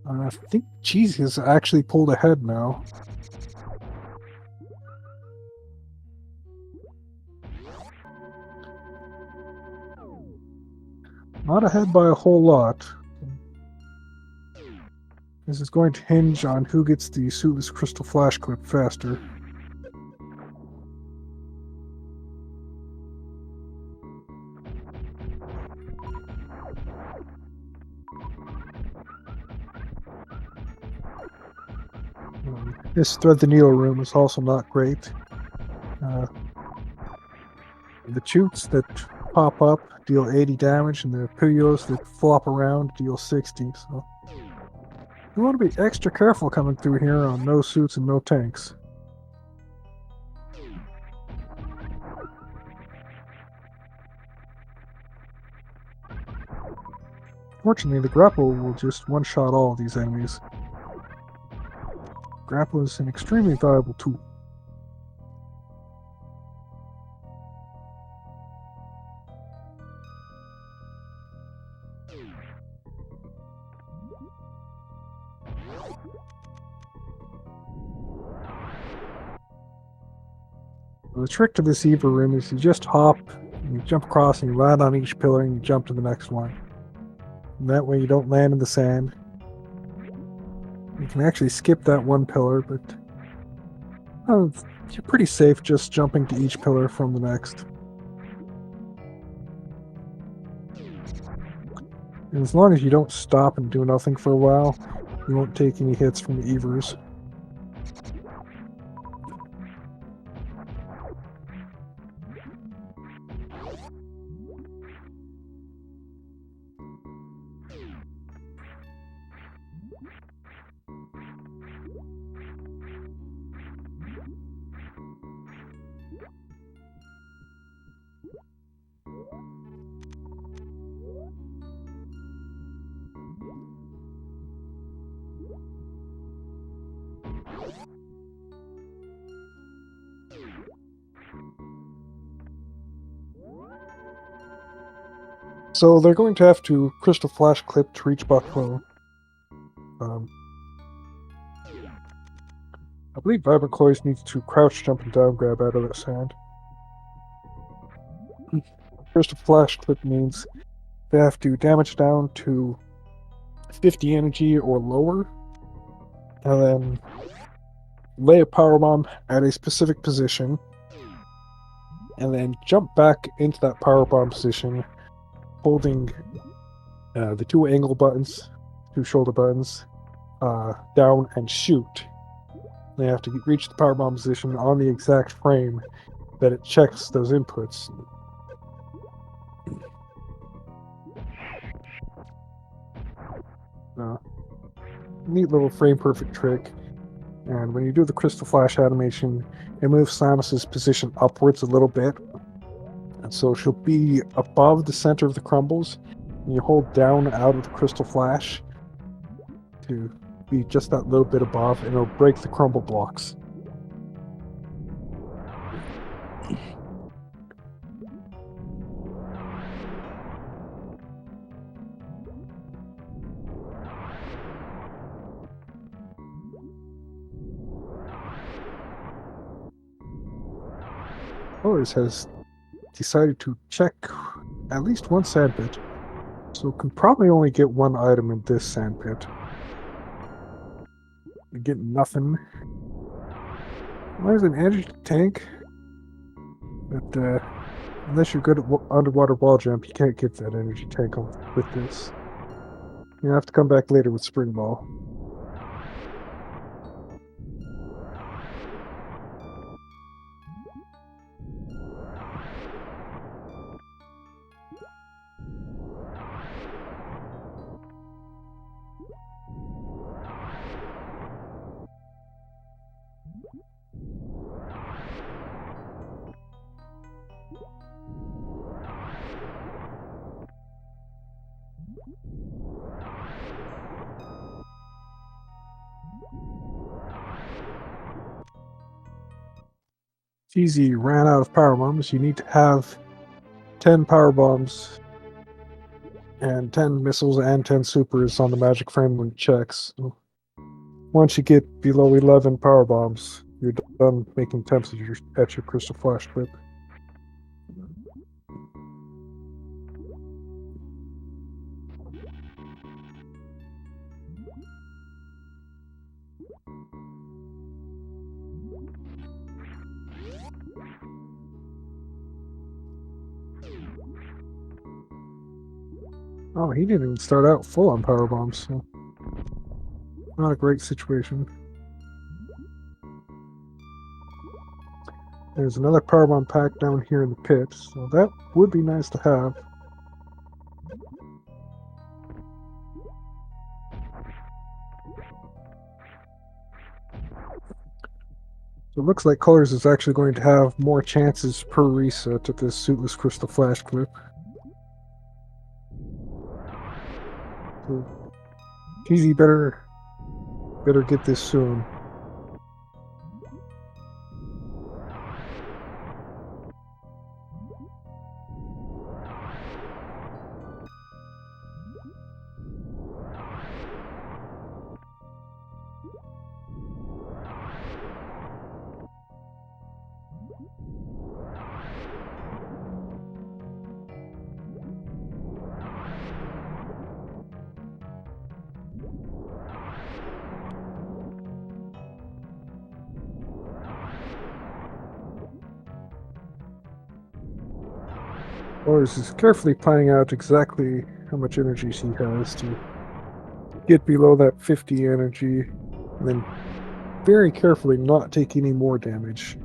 I think Cheesy has actually pulled ahead now. Not ahead by a whole lot. This is going to hinge on who gets the Suitless Crystal Flash clip faster. This Thread the Needle room is also not great. The chutes that pop up deal 80 damage, and the Puyos that flop around deal 60, so you want to be extra careful coming through here on no suits and no tanks. Fortunately, the grapple will just one-shot all of these enemies. Grapple is an extremely valuable tool. The trick to this Eva room is you just hop, you jump across, and you land on each pillar, and you jump to the next one. And that way you don't land in the sand. You can actually skip that one pillar, but you're pretty safe just jumping to each pillar from the next. And as long as you don't stop and do nothing for a while, you won't take any hits from the Evers. So they're going to have to Crystal Flash clip to reach Bucklow. I believe Vibrant Colors needs to crouch, jump, and down grab out of that sand. Crystal Flash Clip means they have to damage down to 50 energy or lower, and then lay a power bomb at a specific position, and then jump back into that power bomb position, holding the two angle buttons, two shoulder buttons, down and shoot. They have to reach the power bomb position on the exact frame that it checks those inputs. Neat little frame perfect trick. And when you do the Crystal Flash animation, it moves Samus's position upwards a little bit. And so she'll be above the center of the crumbles. And you hold down out of the Crystal Flash to be just that little bit above, and it'll break the crumble blocks. Colors has decided to check at least one sandpit, so can probably only get one item in this sandpit. You get nothing. There's an energy tank, but unless you're good at underwater wall jump, you can't get that energy tank with this. You have to come back later with Spring Ball. Cheesy ran out of power bombs. You need to have 10 power bombs and 10 missiles and 10 supers on the magic frame when it checks. So once you get below 11 power bombs, you're done making attempts at your Crystal Flash Clip. Oh, he didn't even start out full on power bombs, so not a great situation. There's another power bomb pack down here in the pit, so that would be nice to have. So it looks like Colors is actually going to have more chances per reset at this Suitless Crystal Flash Clip. So Cheesy better get this soon. Colors is carefully planning out exactly how much energy he has to get below that 50 energy, and then very carefully not take any more damage.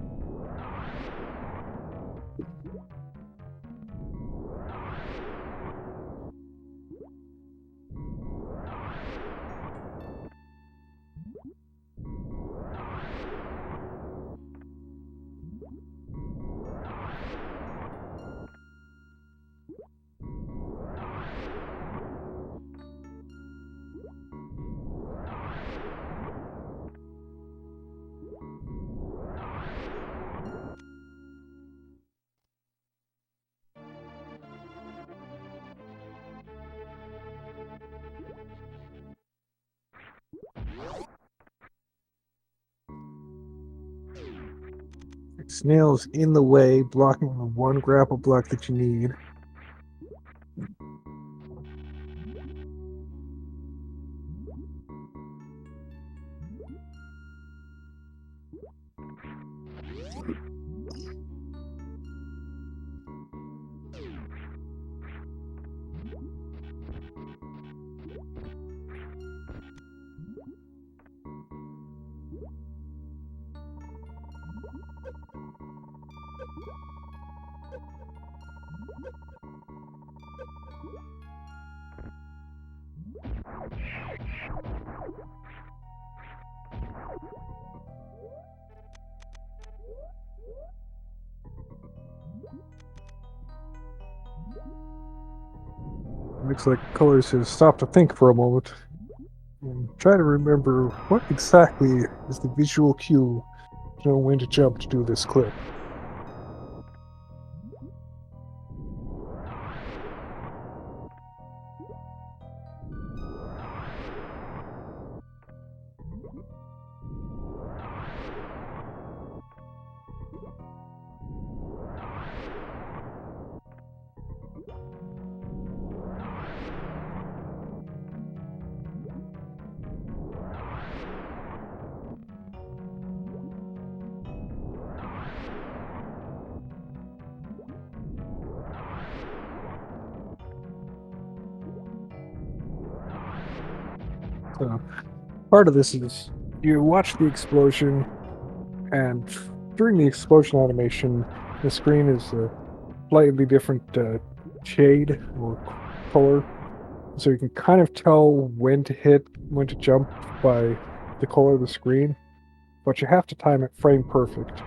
Snail's in the way, blocking the one grapple block that you need. Looks like Colors has stopped to think for a moment and try to remember what exactly is the visual cue to know when to jump to do this clip. So, part of this is you watch the explosion, and during the explosion animation, the screen is a slightly different shade or color, so you can kind of tell when to jump by the color of the screen, but you have to time it frame perfect.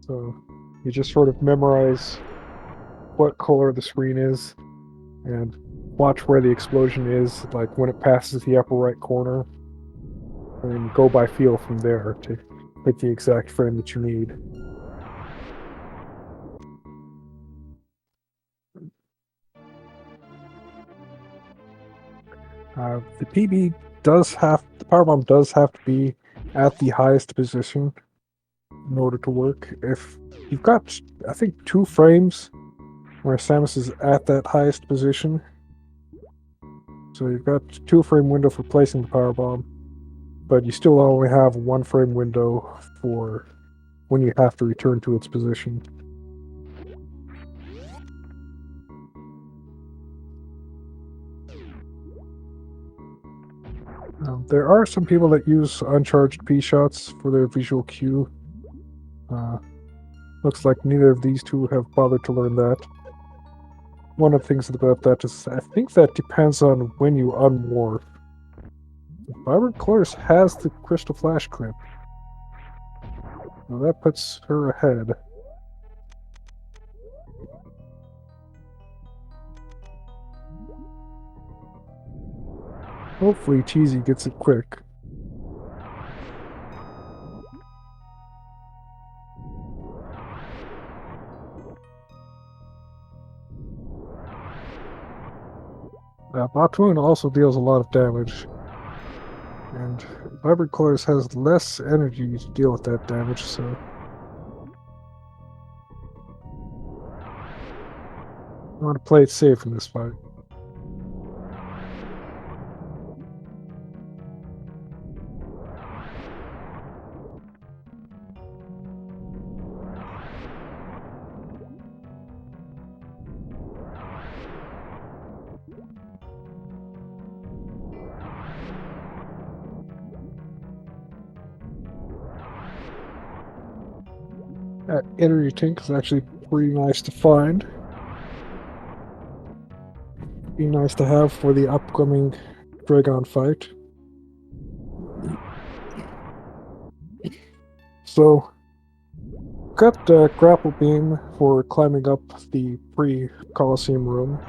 So you just sort of memorize what color the screen is and watch where the explosion is, like when it passes the upper right corner, and go by feel from there to hit the exact frame that you need. The powerbomb does have to be at the highest position in order to work. If you've got, I think, 2 frames where Samus is at that highest position, so you've got 2-frame window for placing the powerbomb, but you still only have 1-frame window for when you have to return to its position. There are some people that use uncharged P-shots for their visual cue. Looks like neither of these two have bothered to learn that. One of the things about that is I think that depends on when you unmorph. Vibrant Colors has the Crystal Flash clip. Now that puts her ahead. Hopefully Cheesy gets it quick. Batoon also deals a lot of damage, and Vibrant Colors has less energy to deal with that damage, so I want to play it safe in this fight. That energy tank is actually pretty nice to find. Be nice to have for the upcoming Dragon fight. So, got grapple beam for climbing up the pre-Coliseum room,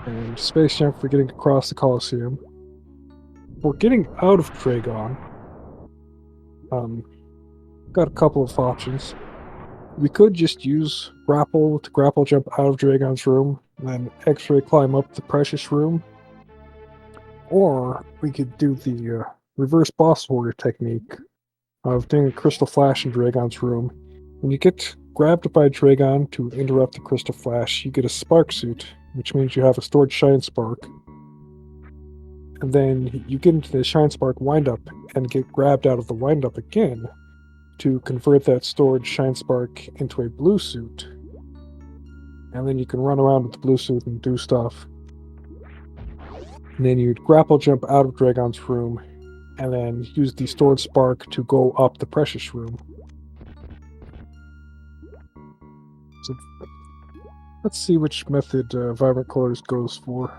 and space jump for getting across the Coliseum. For getting out of Dragon, got a couple of options. We could just use grapple to grapple jump out of Dragon's room, and then X-ray climb up the Precious room. Or we could do the reverse boss warrior technique of doing a crystal flash in Dragon's room. When you get grabbed by Dragon to interrupt the crystal flash, you get a spark suit, which means you have a stored shine spark. And then you get into the shine spark windup and get grabbed out of the windup again to convert that stored shine spark into a blue suit. And then you can run around with the blue suit and do stuff. And then you'd grapple jump out of Dragon's room and then use the stored spark to go up the precious room. So let's see which method Vibrant Colors goes for.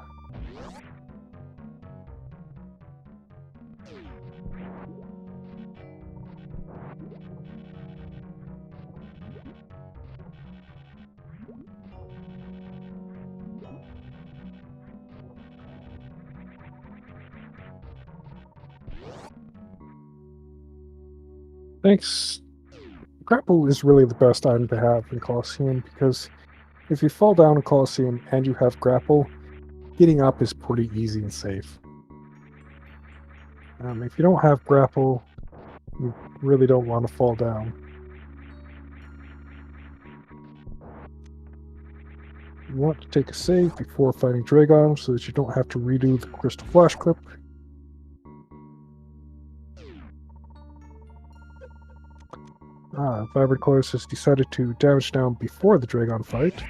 Thanks. Grapple is really the best item to have in Colosseum because if you fall down in Colosseum and you have grapple, getting up is pretty easy and safe. If you don't have grapple, you really don't want to fall down. You want to take a save before fighting Dragon so that you don't have to redo the Crystal Flash clip. Vibrant Colors has decided to damage down before the Dragon fight.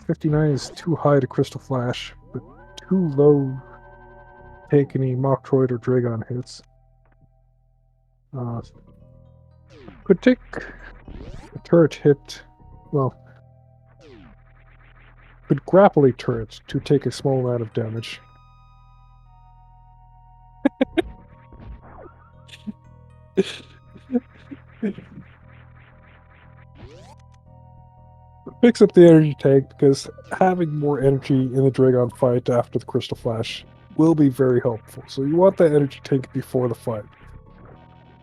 59 is too high to Crystal Flash, but too low to take any Metroid or Dragon hits. Could take a turret hit, well, could grapple a turret to take a small amount of damage. Picks up the energy tank because having more energy in the Dragon fight after the Crystal Flash will be very helpful. So you want that energy tank before the fight.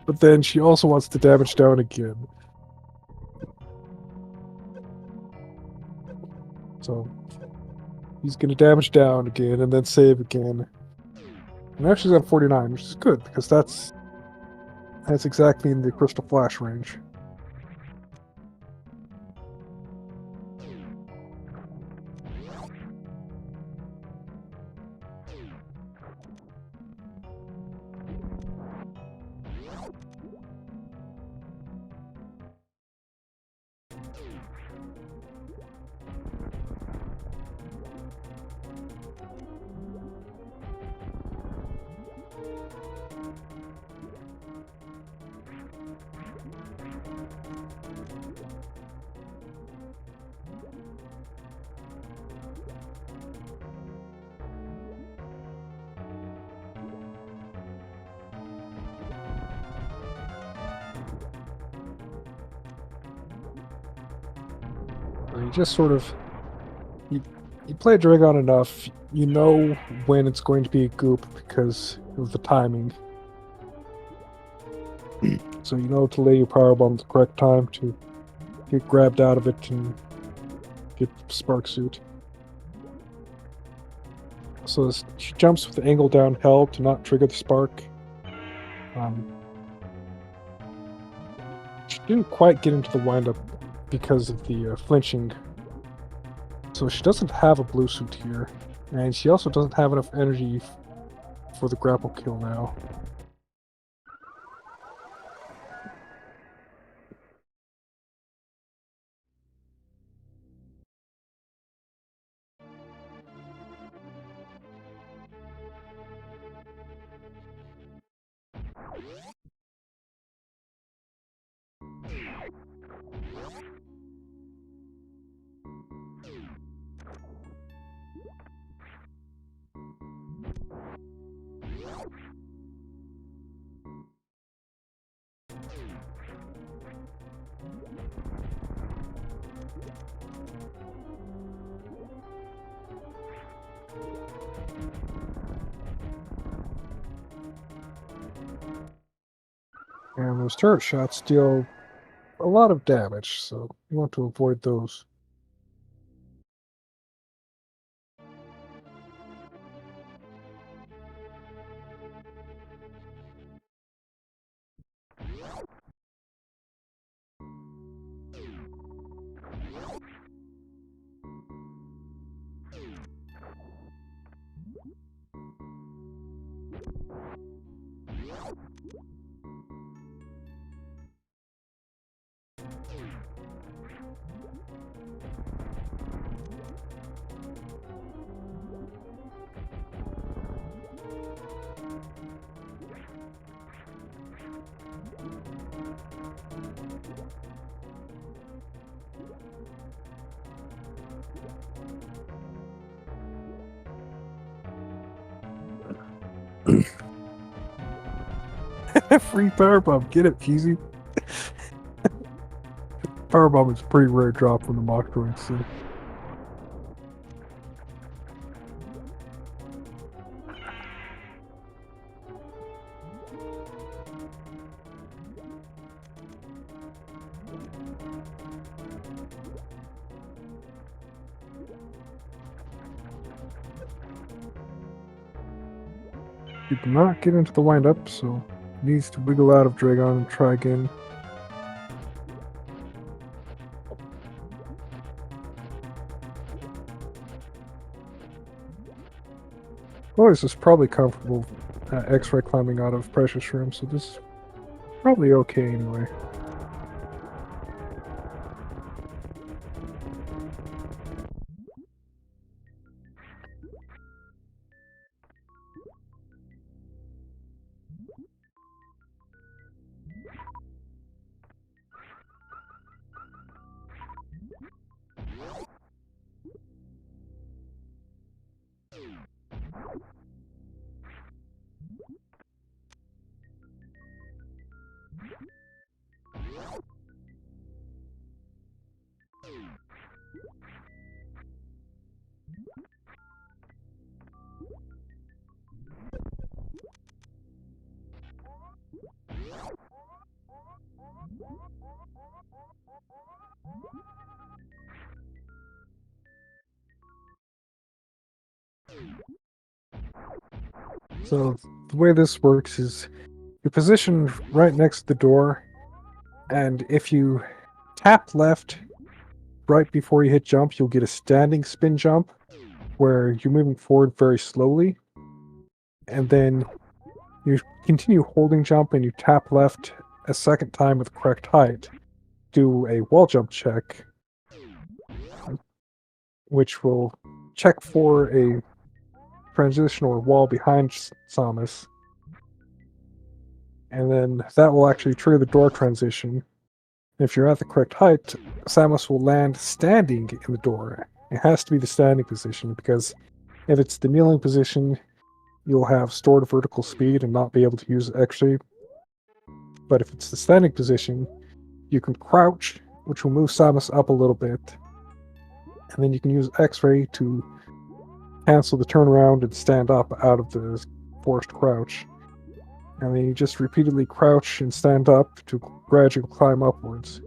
But then she also wants to damage down again. So he's going to damage down again and then save again. And now she's at 49, which is good because that's exactly in the Crystal Flash range. You just sort of you play Dragon enough, you know when it's going to be a goop because of the timing. So you know to lay your power bomb at the correct time to get grabbed out of it and get Spark Suit. So she jumps with the angle down held to not trigger the spark. She didn't quite get into the windup because of the flinching. So she doesn't have a blue suit here. And she also doesn't have enough energy for the grapple kill now. And those turret shots deal a lot of damage, so you want to avoid those. Free power bomb, get it, Cheesy. Power bomb is a pretty rare drop from the mock droids, so. Did not get into the wind-up, so needs to wiggle out of Dragon and try again. Oh, this is probably comfortable X-ray climbing out of Precious Room, so this is probably okay anyway. So the way this works is you're positioned right next to the door, and if you tap left right before you hit jump, you'll get a standing spin jump where you're moving forward very slowly, and then you continue holding jump and you tap left a second time with the correct height, do a wall jump check, which will check for a transition or wall behind Samus, and then that will actually trigger the door transition. If you're at the correct height, Samus will land standing in the door. It has to be the standing position, because if it's the kneeling position, you'll have stored vertical speed and not be able to use X-ray. But if it's the standing position, you can crouch, which will move Samus up a little bit, and then you can use X-ray to cancel the turnaround and stand up out of the forced crouch. And then you just repeatedly crouch and stand up to gradually climb upwards.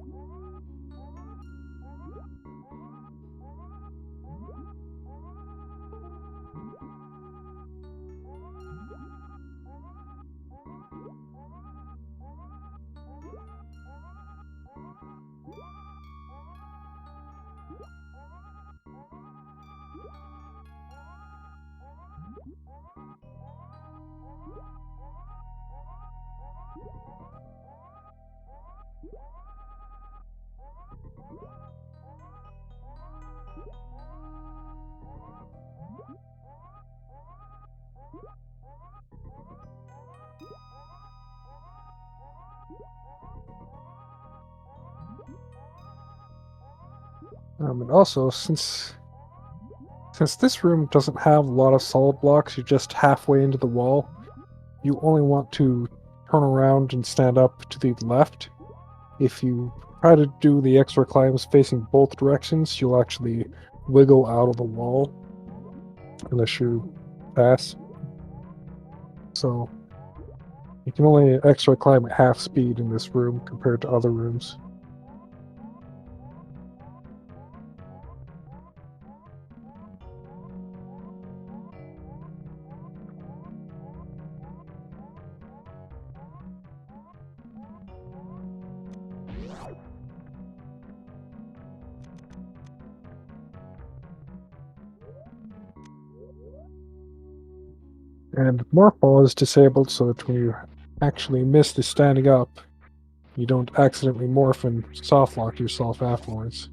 And also, since this room doesn't have a lot of solid blocks, you're just halfway into the wall, you only want to turn around and stand up to the left. If you try to do the extra climbs facing both directions, you'll actually wiggle out of the wall unless you pass. So you can only extra climb at half speed in this room compared to other rooms. And Morphball is disabled so that when you actually miss the standing up, you don't accidentally morph and softlock yourself afterwards.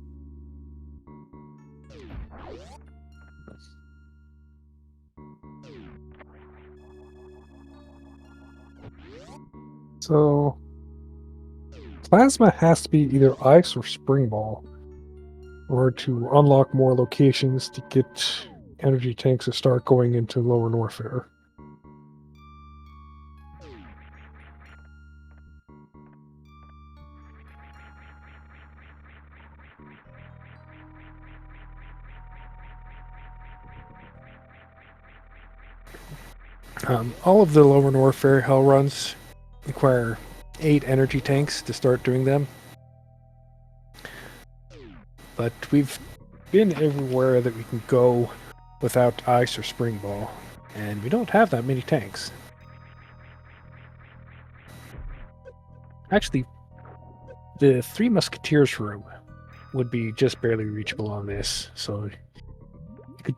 So, Plasma has to be either Ice or Spring Ball, or to unlock more locations to get energy tanks to start going into Lower Norfair. All of the lower warfare hell runs require 8 energy tanks to start doing them. But we've been everywhere that we can go without ice or spring ball, and we don't have that many tanks. Actually, the Three Musketeers room would be just barely reachable on this, so you could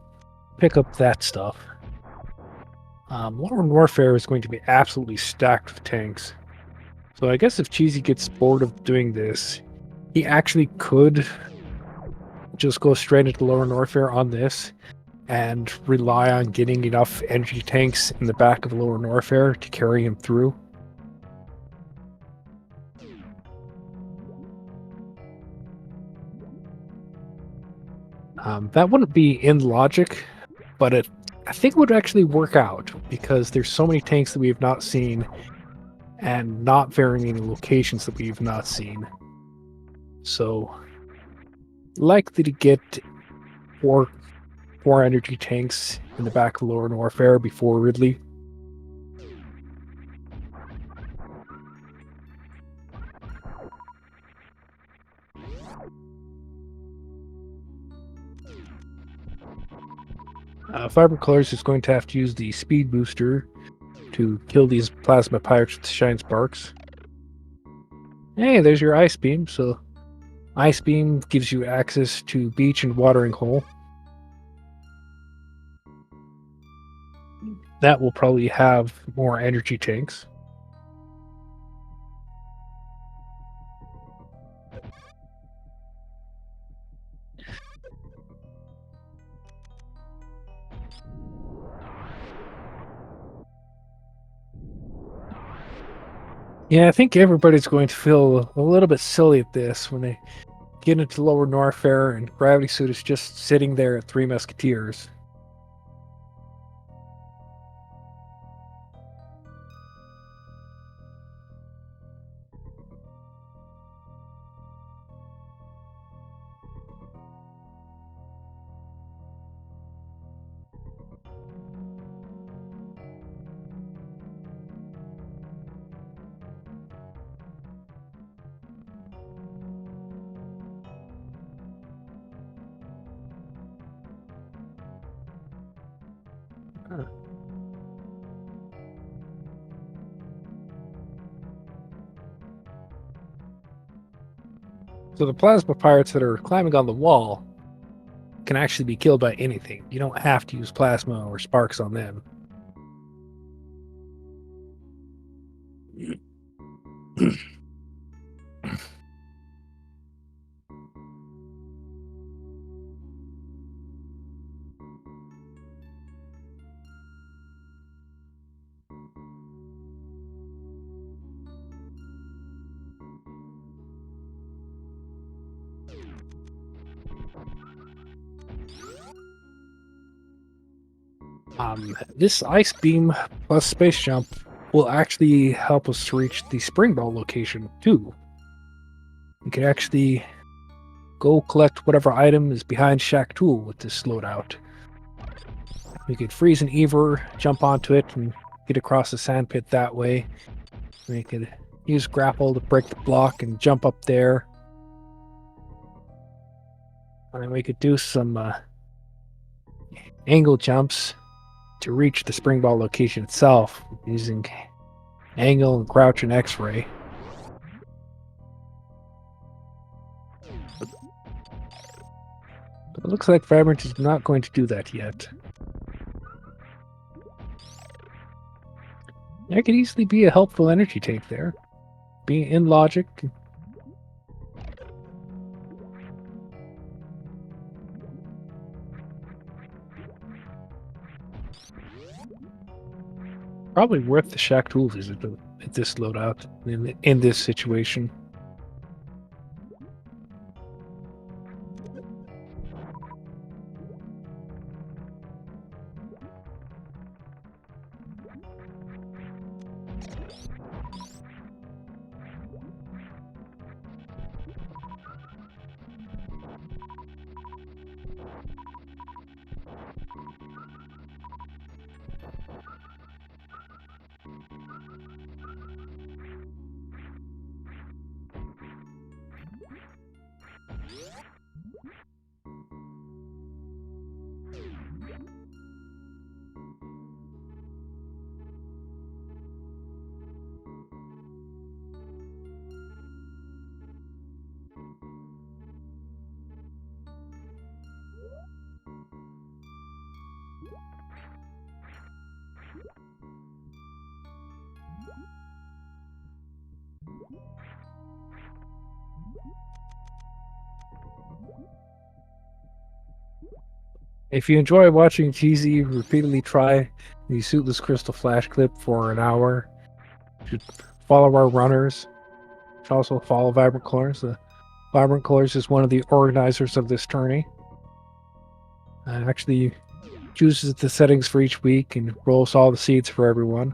pick up that stuff. Lower Warfare is going to be absolutely stacked with tanks. So I guess if Cheesy gets bored of doing this, he actually could just go straight into Lower Warfare on this and rely on getting enough energy tanks in the back of Lower Warfare to carry him through. That wouldn't be in logic, but I think it would actually work out because there's so many tanks that we have not seen and not very many locations that we've not seen. So likely to get four energy tanks in the back of Lower Warfare before Ridley. Vibrant Colors is going to have to use the speed booster to kill these plasma pirates with shine sparks. Hey, there's your ice beam. So ice beam gives you access to beach and watering hole. That will probably have more energy tanks. Yeah, I think everybody's going to feel a little bit silly at this when they get into Lower Warfare and Gravity Suit is just sitting there at Three Musketeers. So the plasma pirates that are climbing on the wall can actually be killed by anything. You don't have to use plasma or sparks on them. This ice beam plus space jump will actually help us reach the spring ball location too. We can actually go collect whatever item is behind Shack Tool with this loadout. We could freeze an Ever, jump onto it, and get across the sand pit that way. We could use grapple to break the block and jump up there. And then we could do some angle jumps to reach the spring ball location itself using angle and crouch and X-ray. But it looks like Vibrant is not going to do that yet. There could easily be a helpful energy tank there. Being in logic. Probably worth the Shack Tool visit at this loadout in this situation. If you enjoy watching Cheesy repeatedly try the suitless crystal flash clip for an hour, you should follow our runners. You should also follow Vibrant Colors. Vibrant Colors is one of the organizers of this tourney. Actually chooses the settings for each week and rolls all the seeds for everyone.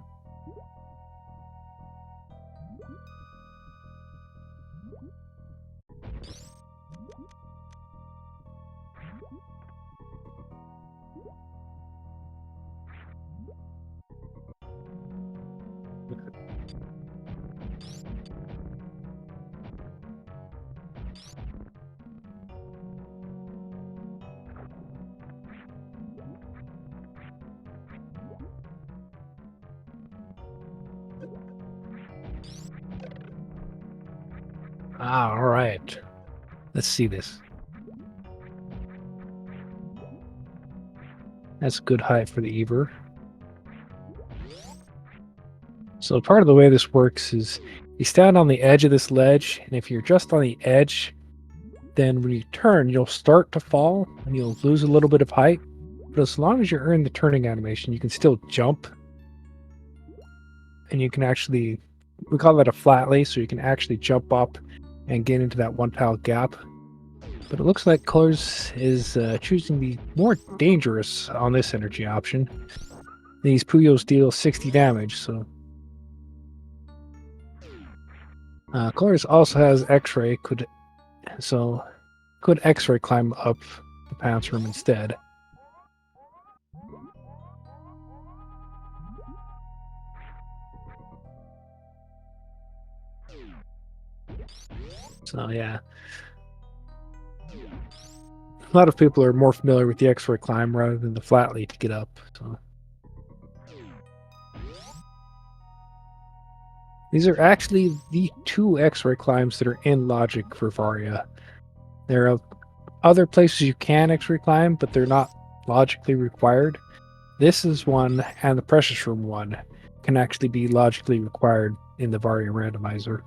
All right. Let's see this. That's a good height for the Eber. So part of the way this works is you stand on the edge of this ledge, and if you're just on the edge, then when you turn, you'll start to fall, and you'll lose a little bit of height. But as long as you're in the turning animation, you can still jump. And you can actually, we call that a flatly, so you can actually jump up and get into that one tile gap. But it looks like Colors is choosing the more dangerous on this energy option. These Puyos deal 60 damage, so... Colors also has X-ray, could X-ray climb up the pants room instead. So yeah. A lot of people are more familiar with the X-ray climb rather than the flatly to get up. So these are actually the two X-ray climbs that are in logic for Varia. There are other places you can X-ray climb, but they're not logically required. This is one, and the Precious Room one can actually be logically required in the Varia randomizer.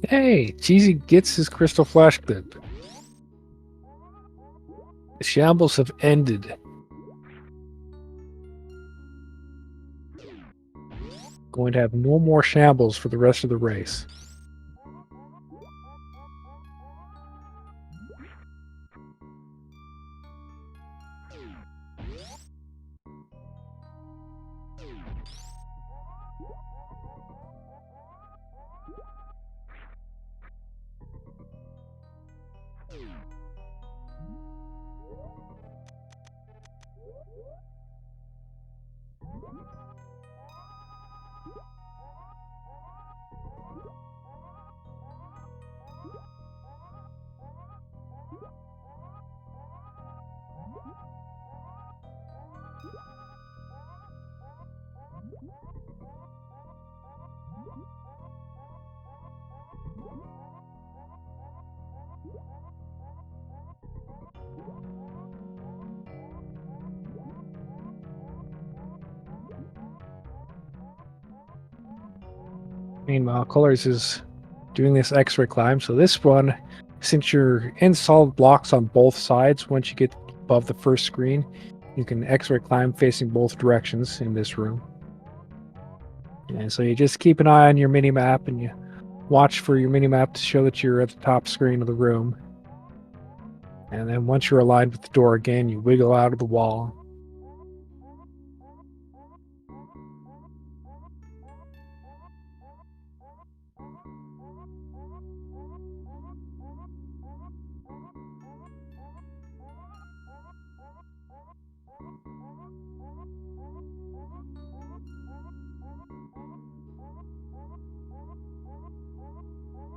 Hey, Cheesy gets his crystal flash clip. The shambles have ended. Going to have no more shambles for the rest of the race. Meanwhile, Colors is doing this X-ray climb. So this one, since you're in solid blocks on both sides, once you get above the first screen, you can X-ray climb facing both directions in this room. And so you just keep an eye on your mini-map and you watch for your mini-map to show that you're at the top screen of the room. And then once you're aligned with the door again, you wiggle out of the wall.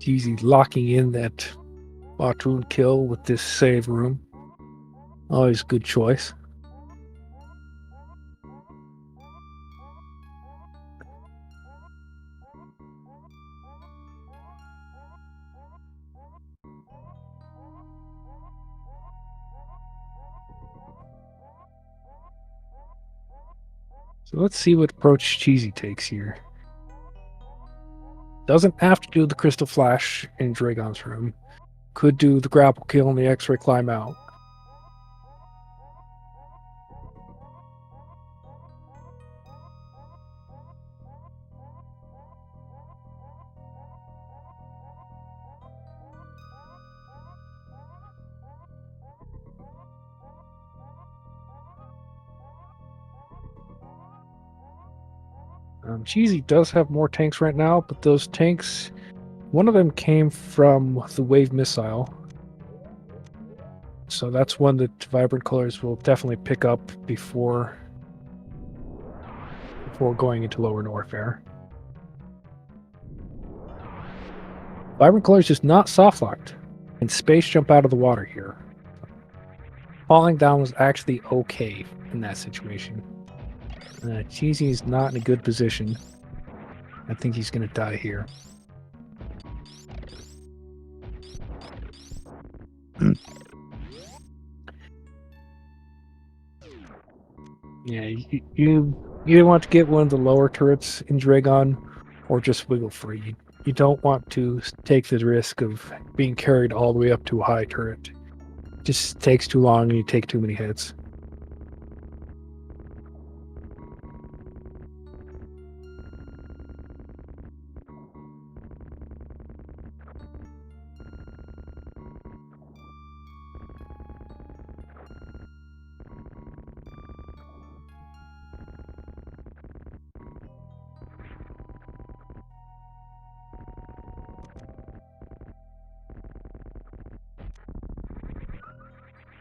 Easy locking in that Batoon kill with this save room. Always a good choice. So let's see what approach Cheesy takes here. Doesn't have to do the Crystal Flash in Dragon's room. Could do the grapple kill and the X-ray climb out. Cheesy does have more tanks right now, but those tanks, one of them came from the wave missile. So that's one that Vibrant Colors will definitely pick up before going into Lower Norfair. Vibrant Colors is not soft locked, and space jump out of the water here. Falling down was actually okay in that situation. Cheesy is not in a good position. I think he's going to die here. Yeah, you either want to get one of the lower turrets in Dragon or just wiggle free. You don't want to take the risk of being carried all the way up to a high turret. It just takes too long and you take too many hits.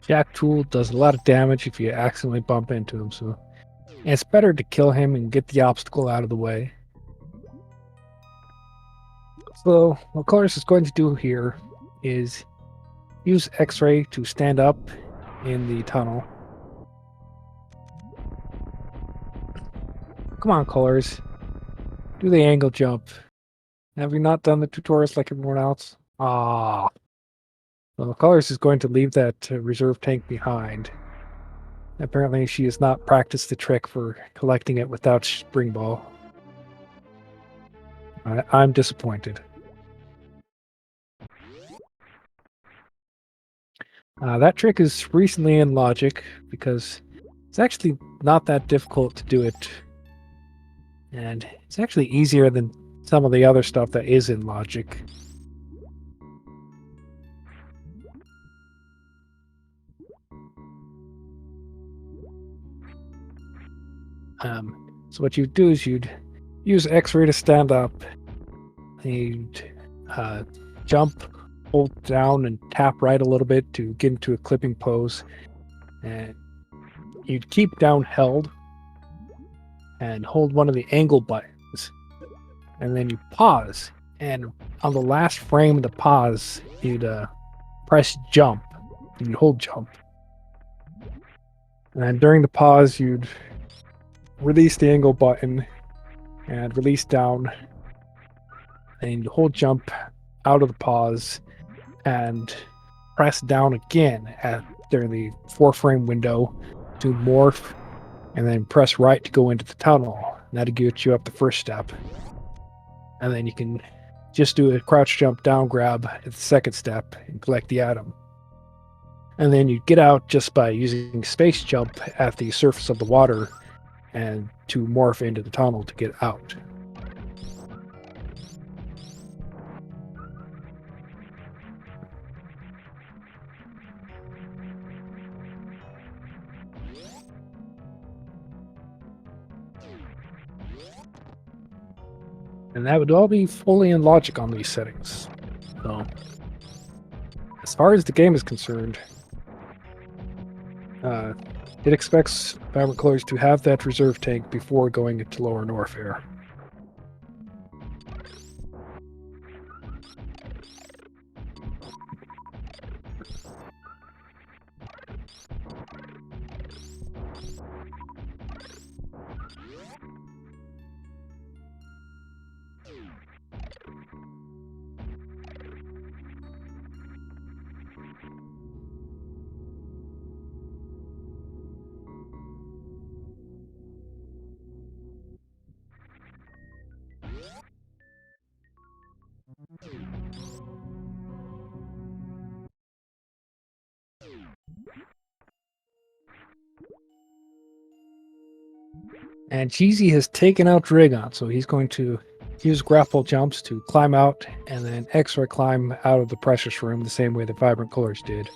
Jack Tool does a lot of damage if you accidentally bump into him, so and it's better to kill him and get the obstacle out of the way. So what Colors is going to do here is use X-ray to stand up in the tunnel. Come on, Colors. Do the angle jump. Have you not done the tutorials like everyone else? Ah. Well, Colors is going to leave that reserve tank behind. Apparently, she has not practiced the trick for collecting it without Spring Ball. I'm disappointed. That trick is recently in Logic because it's actually not that difficult to do it. And it's actually easier than some of the other stuff that is in Logic. So what you'd do is you'd use X-ray to stand up. You'd jump, hold down, and tap right a little bit to get into a clipping pose. And you'd keep down held and hold one of the angle buttons. And then you pause. And on the last frame of the pause, you'd press jump. And you'd hold jump. And during the pause, you'd release the angle button and release down. And you hold jump out of the pause and press down again during the 4-frame window to morph, and then press right to go into the tunnel. And that'll get you up the first step. And then you can just do a crouch jump down grab at the second step and collect the atom. And then you get out just by using space jump at the surface of the water and to morph into the tunnel to get out. And that would all be fully in Logic on these settings. So, as far as the game is concerned, it expects Vibrant Colors to have that reserve tank before going into Lower Norfair. And Cheesy has taken out Dragon, so he's going to use grapple jumps to climb out and then X-ray climb out of the precious room the same way the Vibrant Colors did.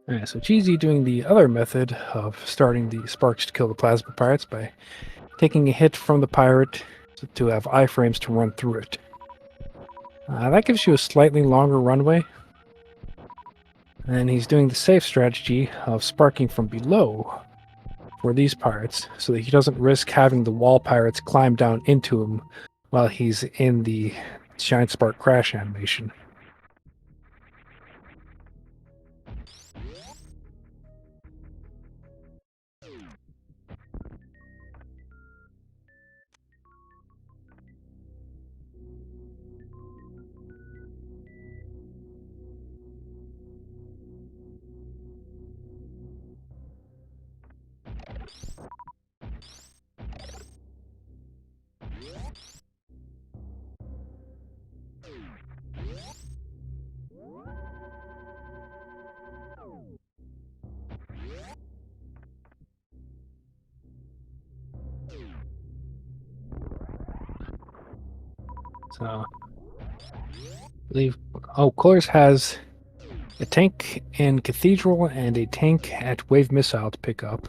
Alright, so Cheesy doing the other method of starting the sparks to kill the plasma pirates by taking a hit from the pirate to have iframes to run through it. That gives you a slightly longer runway. And he's doing the safe strategy of sparking from below for these pirates so that he doesn't risk having the wall pirates climb down into him while he's in the Shine Spark crash animation. So, I believe. Oh, Colors has a tank in Cathedral and a tank at Wave Missile to pick up.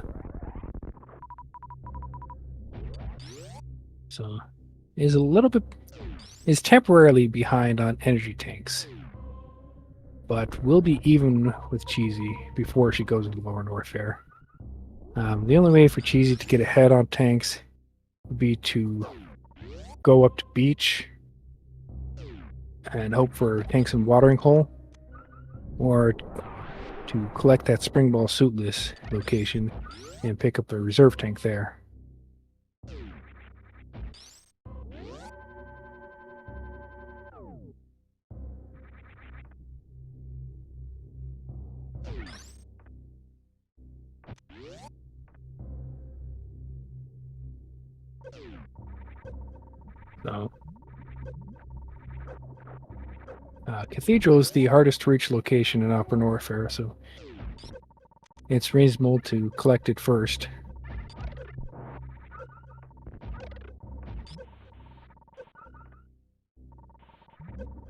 So, is temporarily behind on energy tanks, but will be even with Cheesy before she goes into Lower Norfair. The only way for Cheesy to get ahead on tanks would be to go up to beach and hope for tanks and watering hole, or to collect that Spring Ball Suitless location and pick up a reserve tank there. So, Cathedral is the hardest to reach location in Upper Norfair, so it's reasonable to collect it first.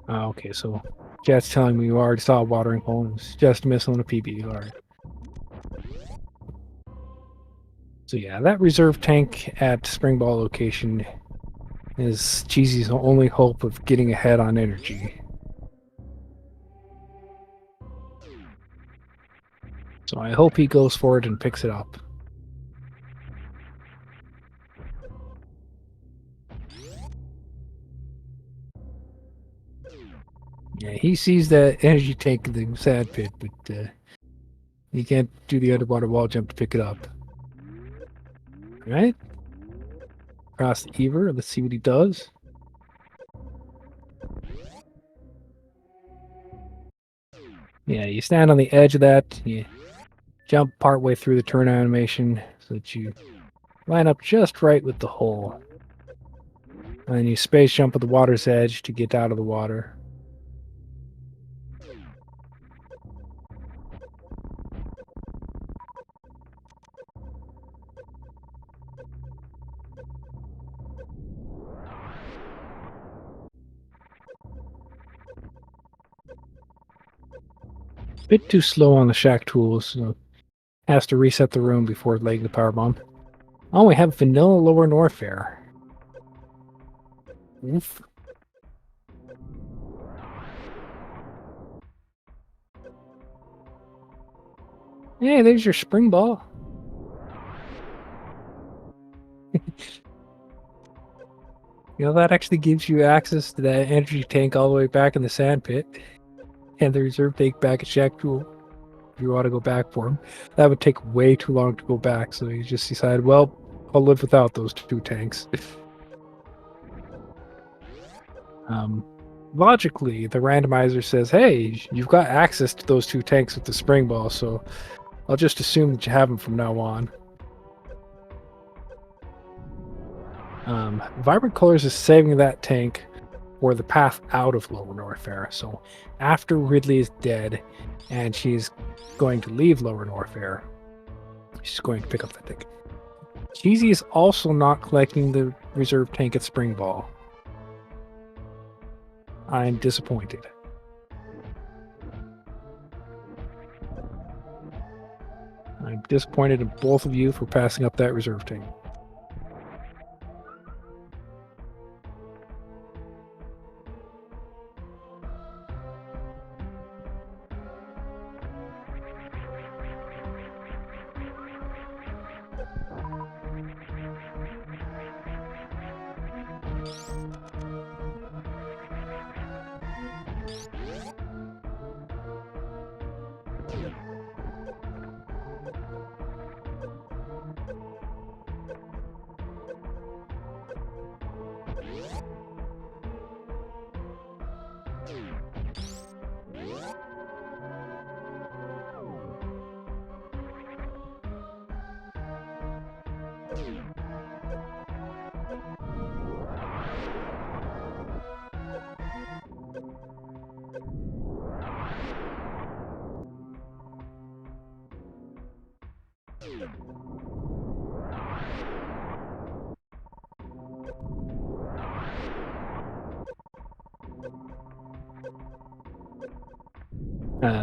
Okay, so Jet's telling me you already saw a watering hole and it's just a missile and a PB. Alright. So yeah, that reserve tank at Spring Ball location is Cheesy's only hope of getting ahead on energy. So I hope he goes for it and picks it up. Yeah, he sees that energy tank in the sand pit, but he can't do the underwater wall jump to pick it up. Right? Cross the Ever, let's see what he does. Yeah, you stand on the edge of that, you jump partway through the turn animation so that you line up just right with the hole. And then you space jump at the water's edge to get out of the water. Bit too slow on the shack tools, so has to reset the room before laying the power bomb. Oh, we have vanilla Lower Norfair. Oof. Hey, there's your spring ball. You know, that actually gives you access to that energy tank all the way back in the sand pit. And the reserve tank back at Shack Tool. If you want to go back for him. That would take way too long to go back, so he just decided, well, I'll live without those two tanks. Logically, the randomizer says, hey, you've got access to those two tanks with the spring ball, so I'll just assume that you have them from now on. Vibrant Colors is saving that tank for the path out of Lower Norfair. So after Ridley is dead and she's going to leave Lower Norfair, she's going to pick up that tank. Cheesy is also not collecting the reserve tank at Spring Ball. I'm disappointed. disappointed in both of you for passing up that reserve tank.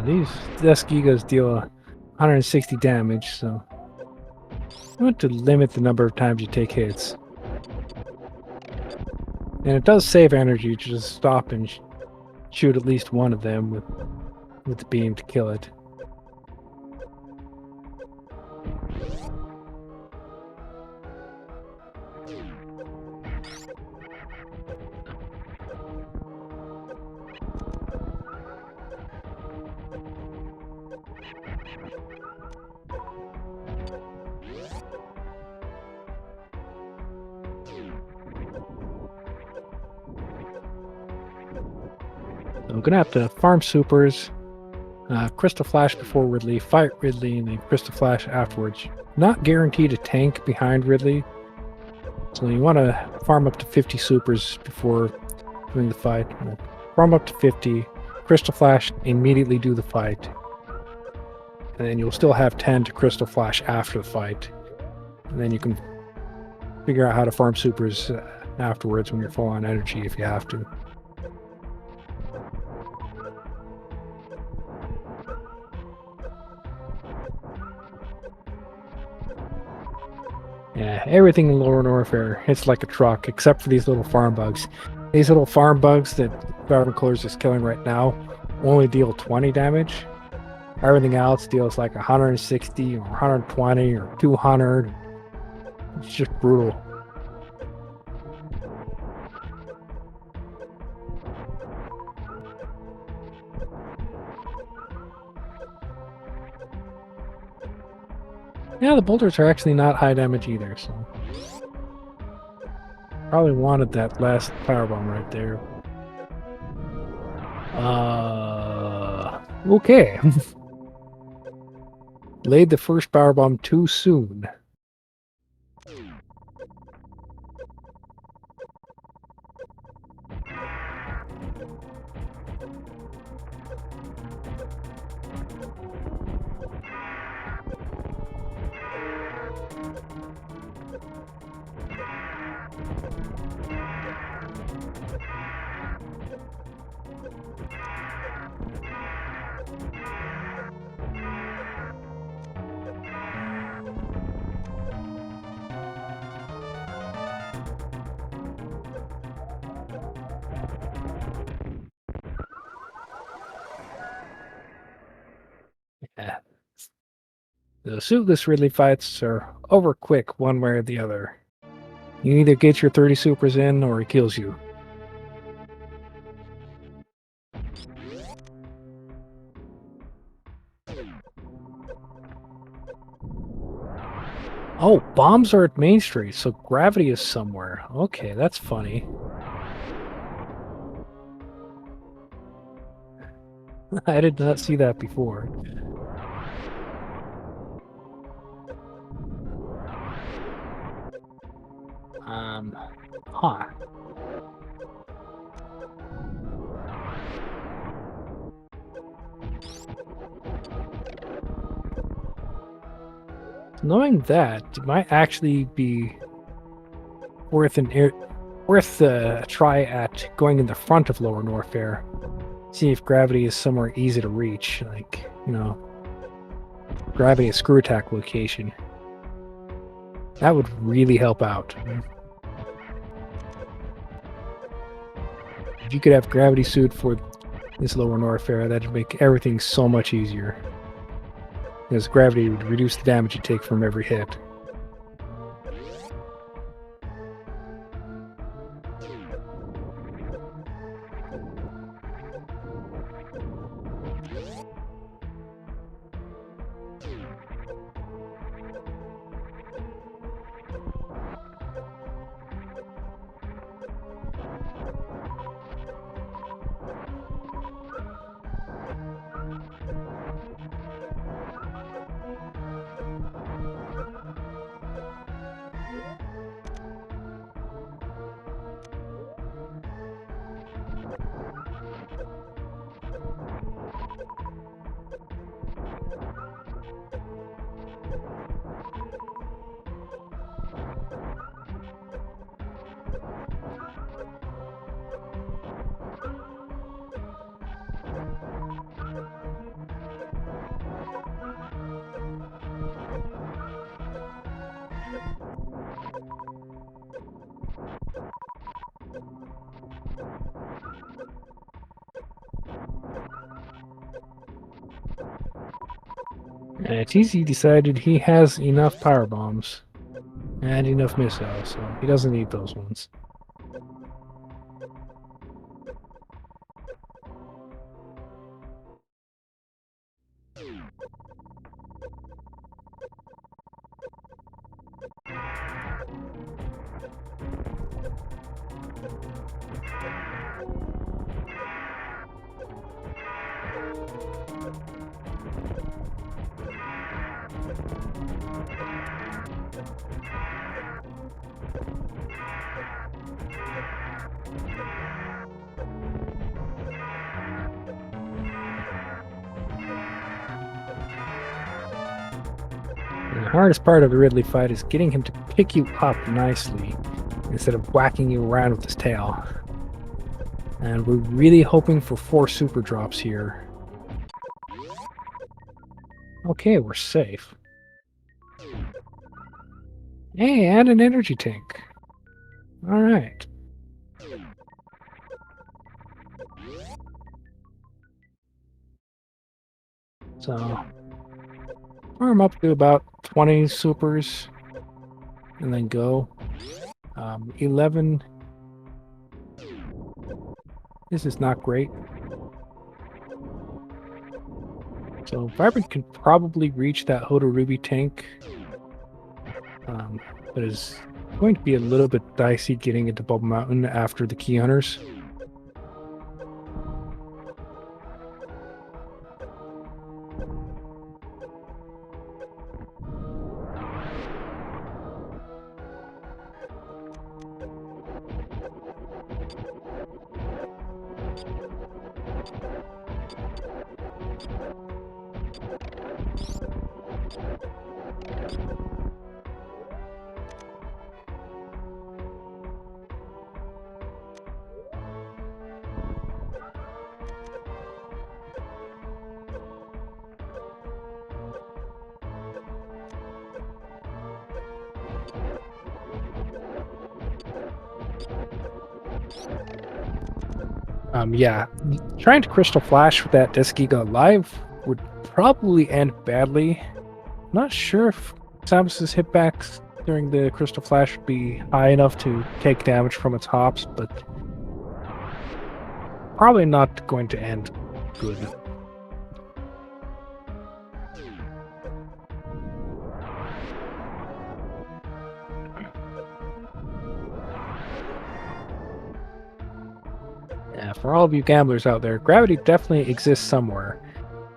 These Death Gigas deal 160 damage, so I want to limit the number of times you take hits. And it does save energy to just stop and shoot at least one of them with the beam to kill it. I'm gonna have to farm supers, Crystal Flash before Ridley, fight Ridley, and then Crystal Flash afterwards. Not guaranteed a tank behind Ridley, so you want to farm up to 50 supers before doing the fight. Farm up to 50, Crystal Flash, immediately do the fight, and then you'll still have 10 to Crystal Flash after the fight, and then you can figure out how to farm supers afterwards when you're full on energy if you have to. Yeah, everything in Lower Norfair hits like a truck, except for these little farm bugs. These little farm bugs that Vibrant Colors is killing right now only deal 20 damage. Everything else deals like 160 or 120 or 200. It's just brutal. Yeah, the bolters are actually not high damage either, so probably wanted that last powerbomb right there. Okay. Laid the first powerbomb too soon. Yeah. The suitless Ridley fights are over quick one way or the other. You either get your 30 supers in or he kills you. Oh, bombs are at Main Street, so gravity is somewhere. Okay, that's funny. I did not see that before. Huh. Knowing that, it might actually be worth a try at going in the front of Lower Norfair. See if gravity is somewhere easy to reach, like, you know, gravity at screw attack location. That would really help out. If you could have gravity suit for this lower north area, that'd make everything so much easier. Because gravity would reduce the damage you take from every hit. TZ decided he has enough power bombs and enough missiles, so he doesn't need those ones. The hardest part of the Ridley fight is getting him to pick you up nicely instead of whacking you around with his tail. And we're really hoping for 4 super drops here. Okay, we're safe. Hey, and an energy tank. Alright. So, farm up to about 20 supers, and then go. 11. This is not great. So, Vibrant can probably reach that Hodo Ruby tank, but is going to be a little bit dicey getting into Bubble Mountain after the Key Hunters. Yeah, trying to Crystal Flash with that Disc Giga Live would probably end badly. Not sure if Samus's hitbacks during the Crystal Flash would be high enough to take damage from its hops, but probably not going to end good. Yeah, for all of you gamblers out there, gravity definitely exists somewhere,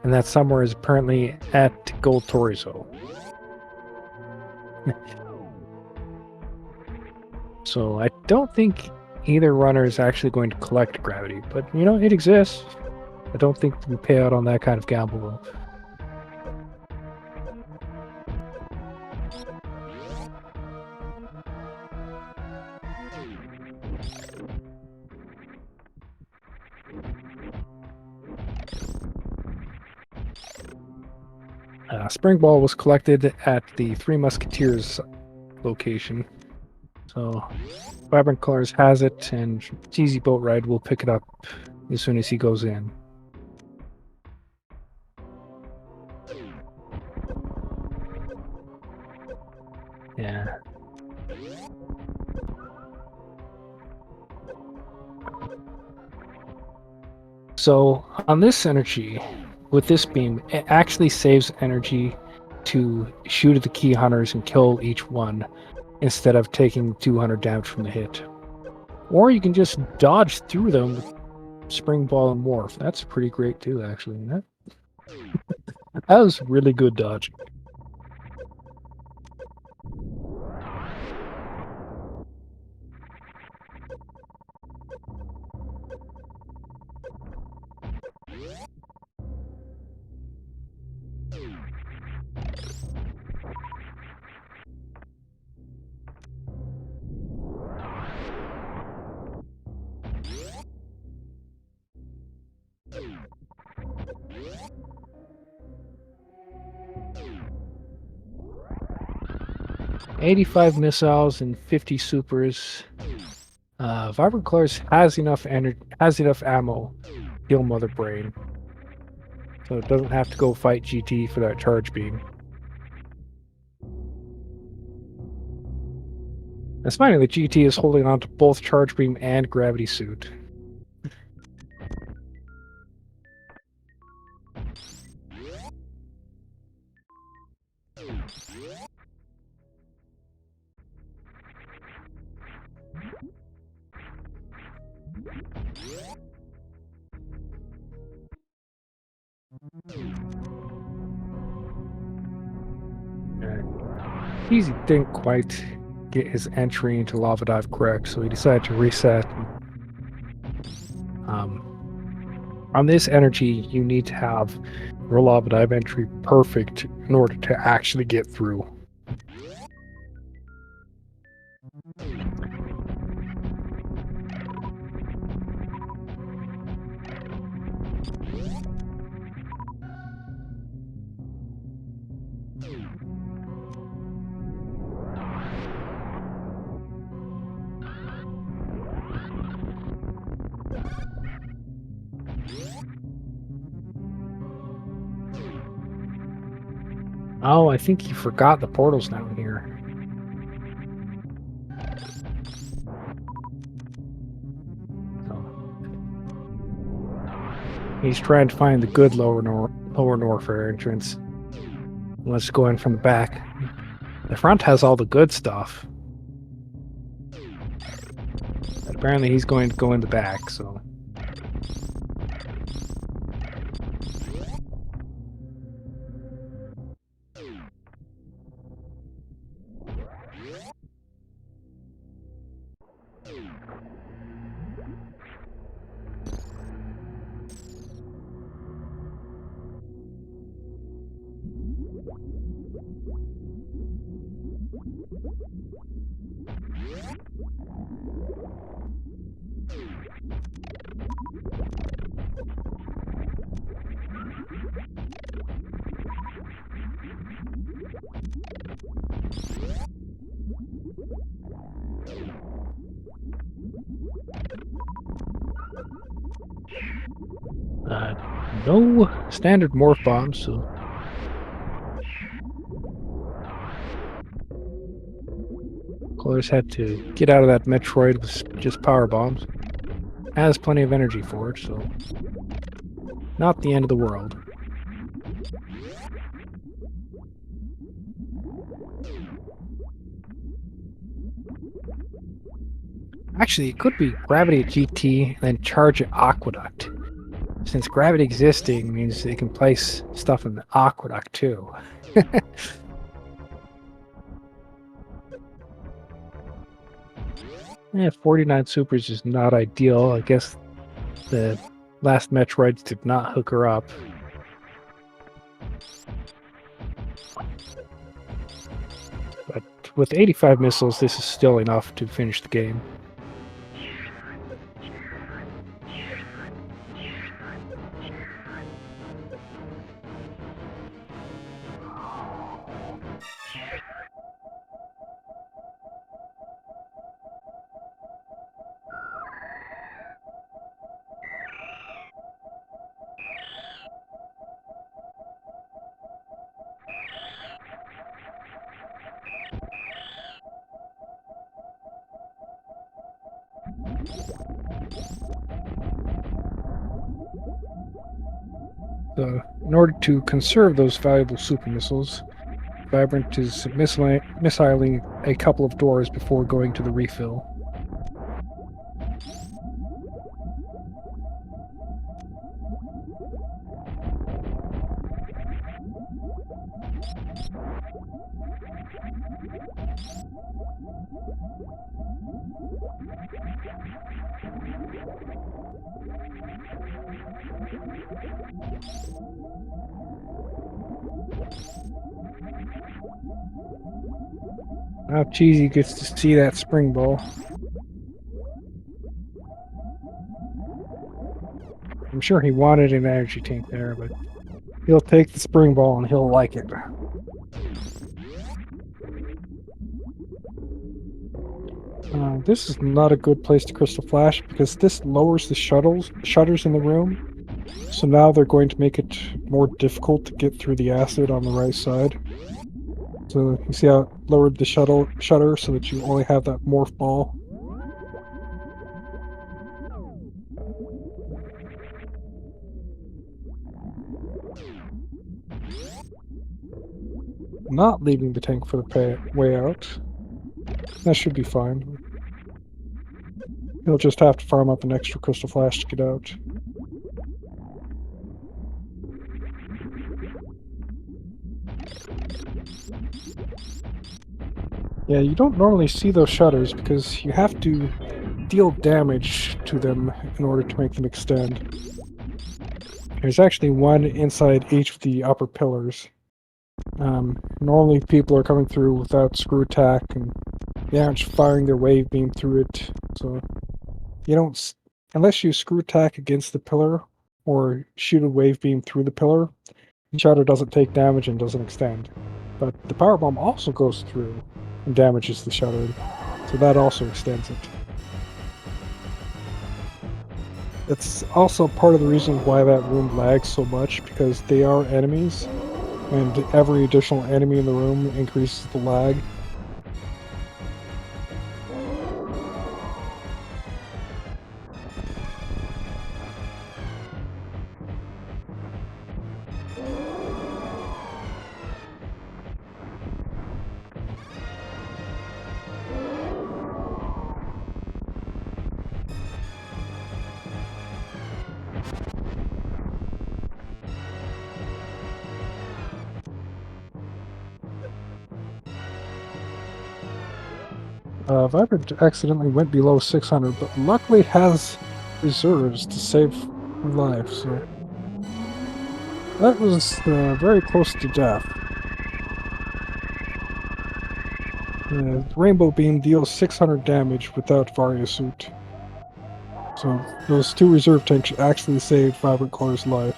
and that somewhere is apparently at Gold Torizo. So I don't think either runner is actually going to collect gravity, but you know, it exists. I don't think we pay out on that kind of gamble though. Spring Ball was collected at the Three Musketeers location. So Vibrant Colors has it, and Cheesy Boat Ride will pick it up as soon as he goes in. Yeah. So on this energy, with this beam, it actually saves energy to shoot at the key hunters and kill each one instead of taking 200 damage from the hit. Or you can just dodge through them with Spring Ball and Morph. That's pretty great too, actually. That was really good dodging. $85 missiles and 50 supers. Vibrant Colors has enough ammo to kill Mother Brain, so it doesn't have to go fight GT for that charge beam. It's funny that GT is holding on to both charge beam and gravity suit. Easy didn't quite get his entry into Lava Dive correct, so he decided to reset. On this energy, you need to have your Lava Dive entry perfect in order to actually get through. Oh, I think he forgot the portal's down here. He's trying to find the good lower north entrance. Let's go in from the back. The front has all the good stuff. But apparently he's going to go in the back, so... no standard morph bombs, so... Colors had to get out of that Metroid with just power bombs. Has plenty of energy for it, so... Not the end of the world. Actually, it could be Gravity at GT and then charge at Aqueduct. Since Gravity existing means they can place stuff in the Aqueduct too. Yeah, 49 supers is not ideal. I guess the last Metroids did not hook her up. But with 85 missiles, this is still enough to finish the game. So, in order to conserve those valuable super missiles, Vibrant is missiling a couple of doors before going to the refill. Now Cheesy gets to see that spring ball. I'm sure he wanted an energy tank there, but he'll take the spring ball and he'll like it. This is not a good place to crystal flash because this lowers the shutters in the room. So now they're going to make it more difficult to get through the acid on the right side. So you see how it lowered the shutter so that you only have that morph ball. Not leaving the tank for the way out. That should be fine. He'll just have to farm up an extra crystal flash to get out. Yeah, you don't normally see those shutters because you have to deal damage to them in order to make them extend. There's actually one inside each of the upper pillars. Normally people are coming through without screw attack and they aren't firing their wave beam through it, so you don't, unless you screw attack against the pillar or shoot a wave beam through the pillar, the shutter doesn't take damage and doesn't extend. But the power bomb also goes through and damages the shutter, so that also extends it. It's also part of the reason why that room lags so much, because they are enemies, and every additional enemy in the room increases the lag. Vibrant accidentally went below 600, but luckily has reserves to save her life, so that was very close to death. The Rainbow Beam deals 600 damage without Varia Suit. So those two reserve tanks actually saved Vibrant Color's life.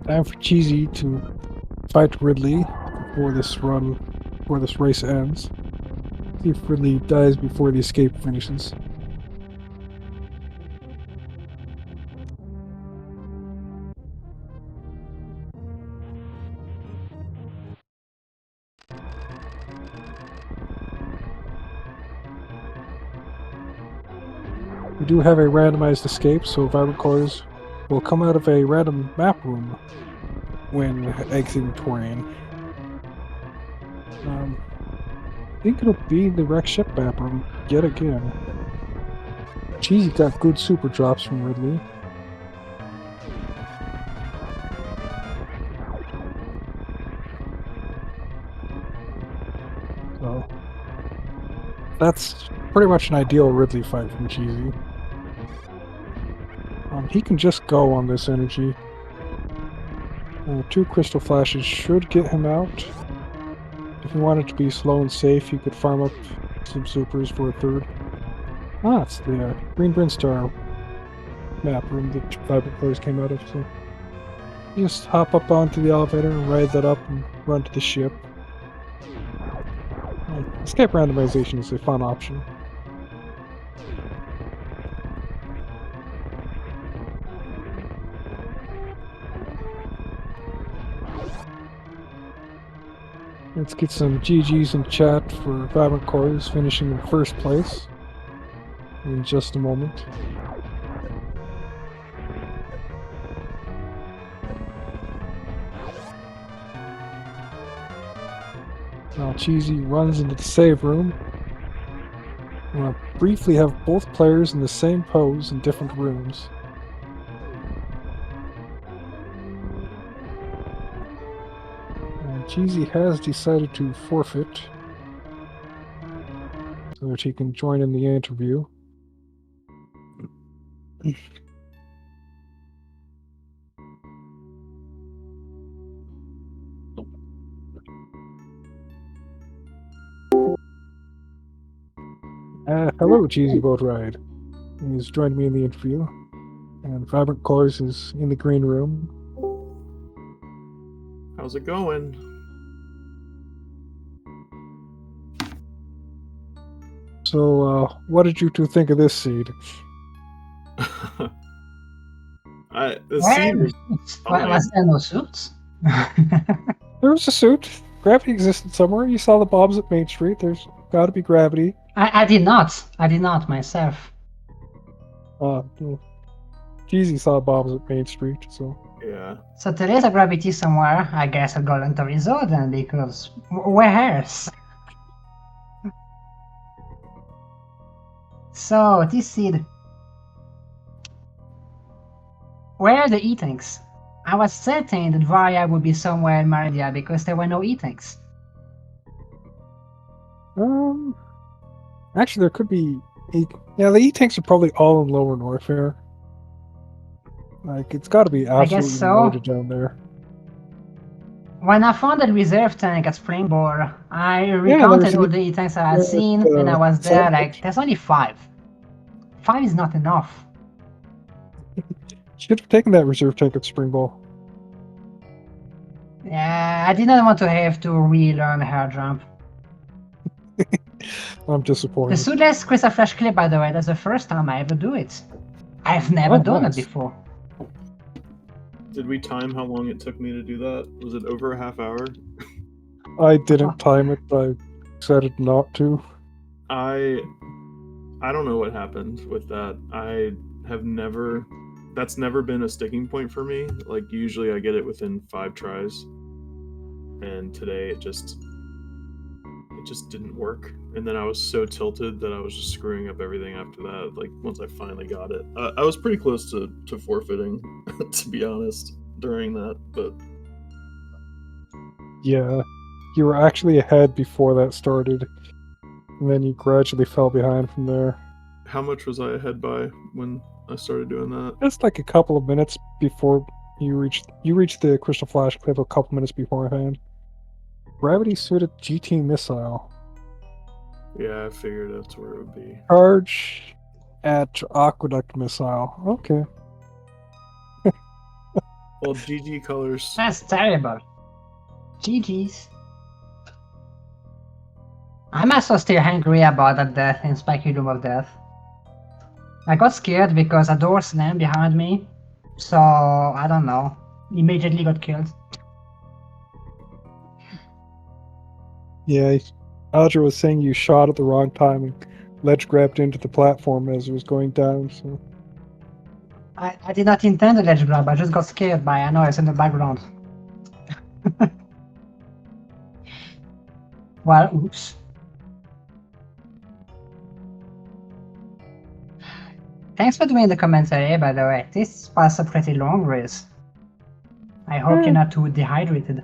Time for Cheesy to fight Ridley before this run before this race ends. See if Ridley dies before the escape finishes. We do have a randomized escape, so vibrant colors will come out of a random map room when exiting terrain. I think it'll be the wreck ship map room yet again. Cheesy got good super drops from Ridley. So that's pretty much an ideal Ridley fight from Cheesy. He can just go on this energy. 2 crystal flashes should get him out. If he wanted to be slow and safe, he could farm up some supers for a third. Ah, it's the Green Brinstar map room that Vibrant Colors came out of, so you just hop up onto the elevator and ride that up and run to the ship. Escape randomization is a fun option. Let's get some GGs in chat for Vibrant Colors finishing in first place in just a moment. Now Cheesy runs into the save room. I'm going to briefly have both players in the same pose in different rooms. And Cheesy has decided to forfeit so that he can join in the interview. Hello, cheesyboatride. He's joined me in the interview. And Vibrant Colors is in the green room. How's it going? So, what did you two think of this seed? The seed was fine. Was there no suits? There was a suit. Gravity existed somewhere. You saw the bombs at Main Street. There's got to be gravity. I did not. I did not myself. Cheesy saw bombs at Main Street, so. Yeah. So there is a gravity somewhere. I guess I'll go into resort then, because where else? So this seed. Where are the E-tanks? I was certain that Varia would be somewhere in Meridia because there were no E-tanks. Actually, there could be. Yeah, the E-tanks are probably all in Lower Norfair. Like, it's got to be absolutely so. loaded down there. When I found that reserve tank at Springboard, I recounted all the E-tanks I had seen, and I was there like, there's only 5. 5 is not enough. Should have taken that reserve tank at Springball. Yeah, I did not want to have to relearn hair jump. I'm disappointed. The suitless Crystal Flash clip, by the way, that's the first time I ever do it. I've never done it before. Did we time how long it took me to do that? Was it over a half hour? I didn't time it. I decided not to. I don't know what happened with that. I have never... That's never been a sticking point for me. Like, usually I get it within 5 tries. And today it just didn't work. And then I was so tilted that I was just screwing up everything after that. Like, once I finally got it. I was pretty close to forfeiting, to be honest, during that, but... Yeah, you were actually ahead before that started. And then you gradually fell behind from there. How much was I ahead by when I started doing that? Just like a couple of minutes before you reached the Crystal Flash clip a couple minutes beforehand. Gravity suited GT missile. Yeah, I figured that's where it would be. Charge at Aqueduct missile. Okay. Well, GG colors. That's terrible. GG's. I'm also still angry about that death in Spiky Room of Death. I got scared because a door slammed behind me, so I don't know. Immediately got killed. Yeah, Audra was saying you shot at the wrong time and ledge grabbed into the platform as it was going down, so... I did not intend a ledge grab, I just got scared by a noise in the background. Well, oops. Thanks for doing the commentary, by the way. This was a pretty long race. I hope you're not too dehydrated.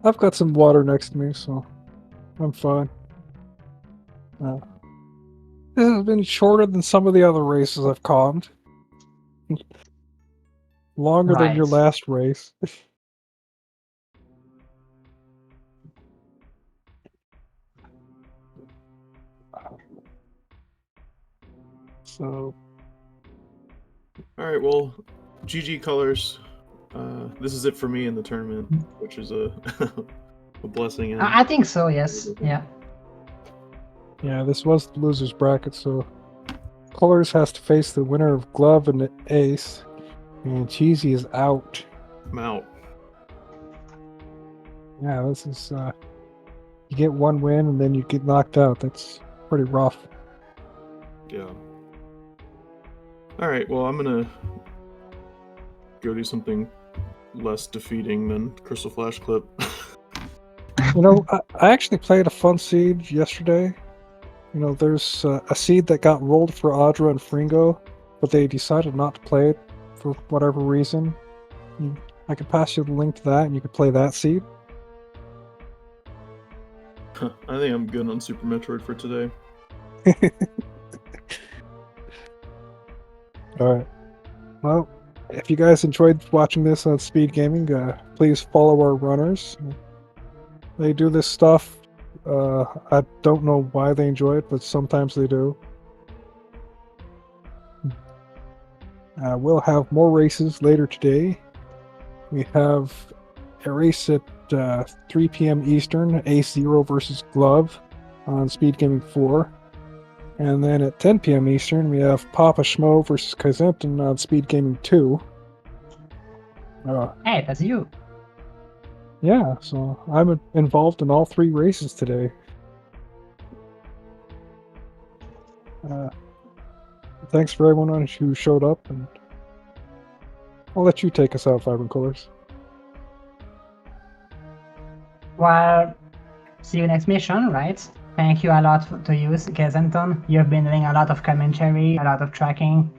I've got some water next to me, so I'm fine. This has been shorter than some of the other races I've calmed. Longer than your Right. last race. So, All right, well, GG colors. This is it for me in the tournament, which is a a blessing. And I think so, yes. Yeah. yeah, this was the loser's bracket, so Colors has to face the winner of Glove and Ace, and Cheesy is out. I'm out. Yeah, this is, you get one win and then you get knocked out. That's pretty rough. Yeah. All right, well, I'm gonna go do something less defeating than Crystal Flash Clip. You know, I actually played a fun seed yesterday. You know, there's a seed that got rolled for Audra and Fringo, but they decided not to play it for whatever reason. I could pass you the link to that and you could play that seed. I think I'm good on Super Metroid for today. Alright. Well, if you guys enjoyed watching this on SpeedGaming, please follow our runners. They do this stuff. I don't know why they enjoy it, but sometimes they do. We'll have more races later today. We have a race at 3 p.m. Eastern, Ace 0 versus Glove on SpeedGaming 4. And then at 10 p.m. Eastern, we have Papa Schmo versus Kaizenton on SpeedGaming 2. Hey, that's you. Yeah, so I'm involved in all three races today. Thanks for everyone who showed up, and I'll let you take us out, Vibrant Colors. Well, see you next mission, right? Thank you a lot to you, Kaizenton. You've been doing a lot of commentary, a lot of tracking.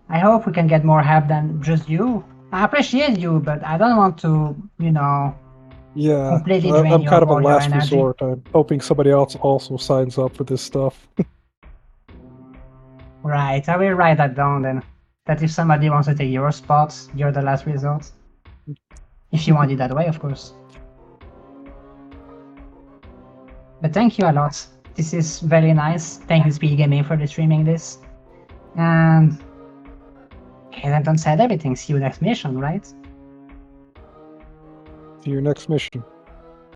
I hope we can get more help than just you. I appreciate you, but I don't want to, you know, completely drain I'm kind of a all your last energy. resort. I'm hoping somebody else also signs up for this stuff. Right, I will write that down then. That if somebody wants to take your spot, you're the last resort. If you want it that way, of course. But thank you a lot. This is very nice. Thank you, SpeedGaming, for streaming this. And Kaizenton said everything. See you next mission, right? See you next mission.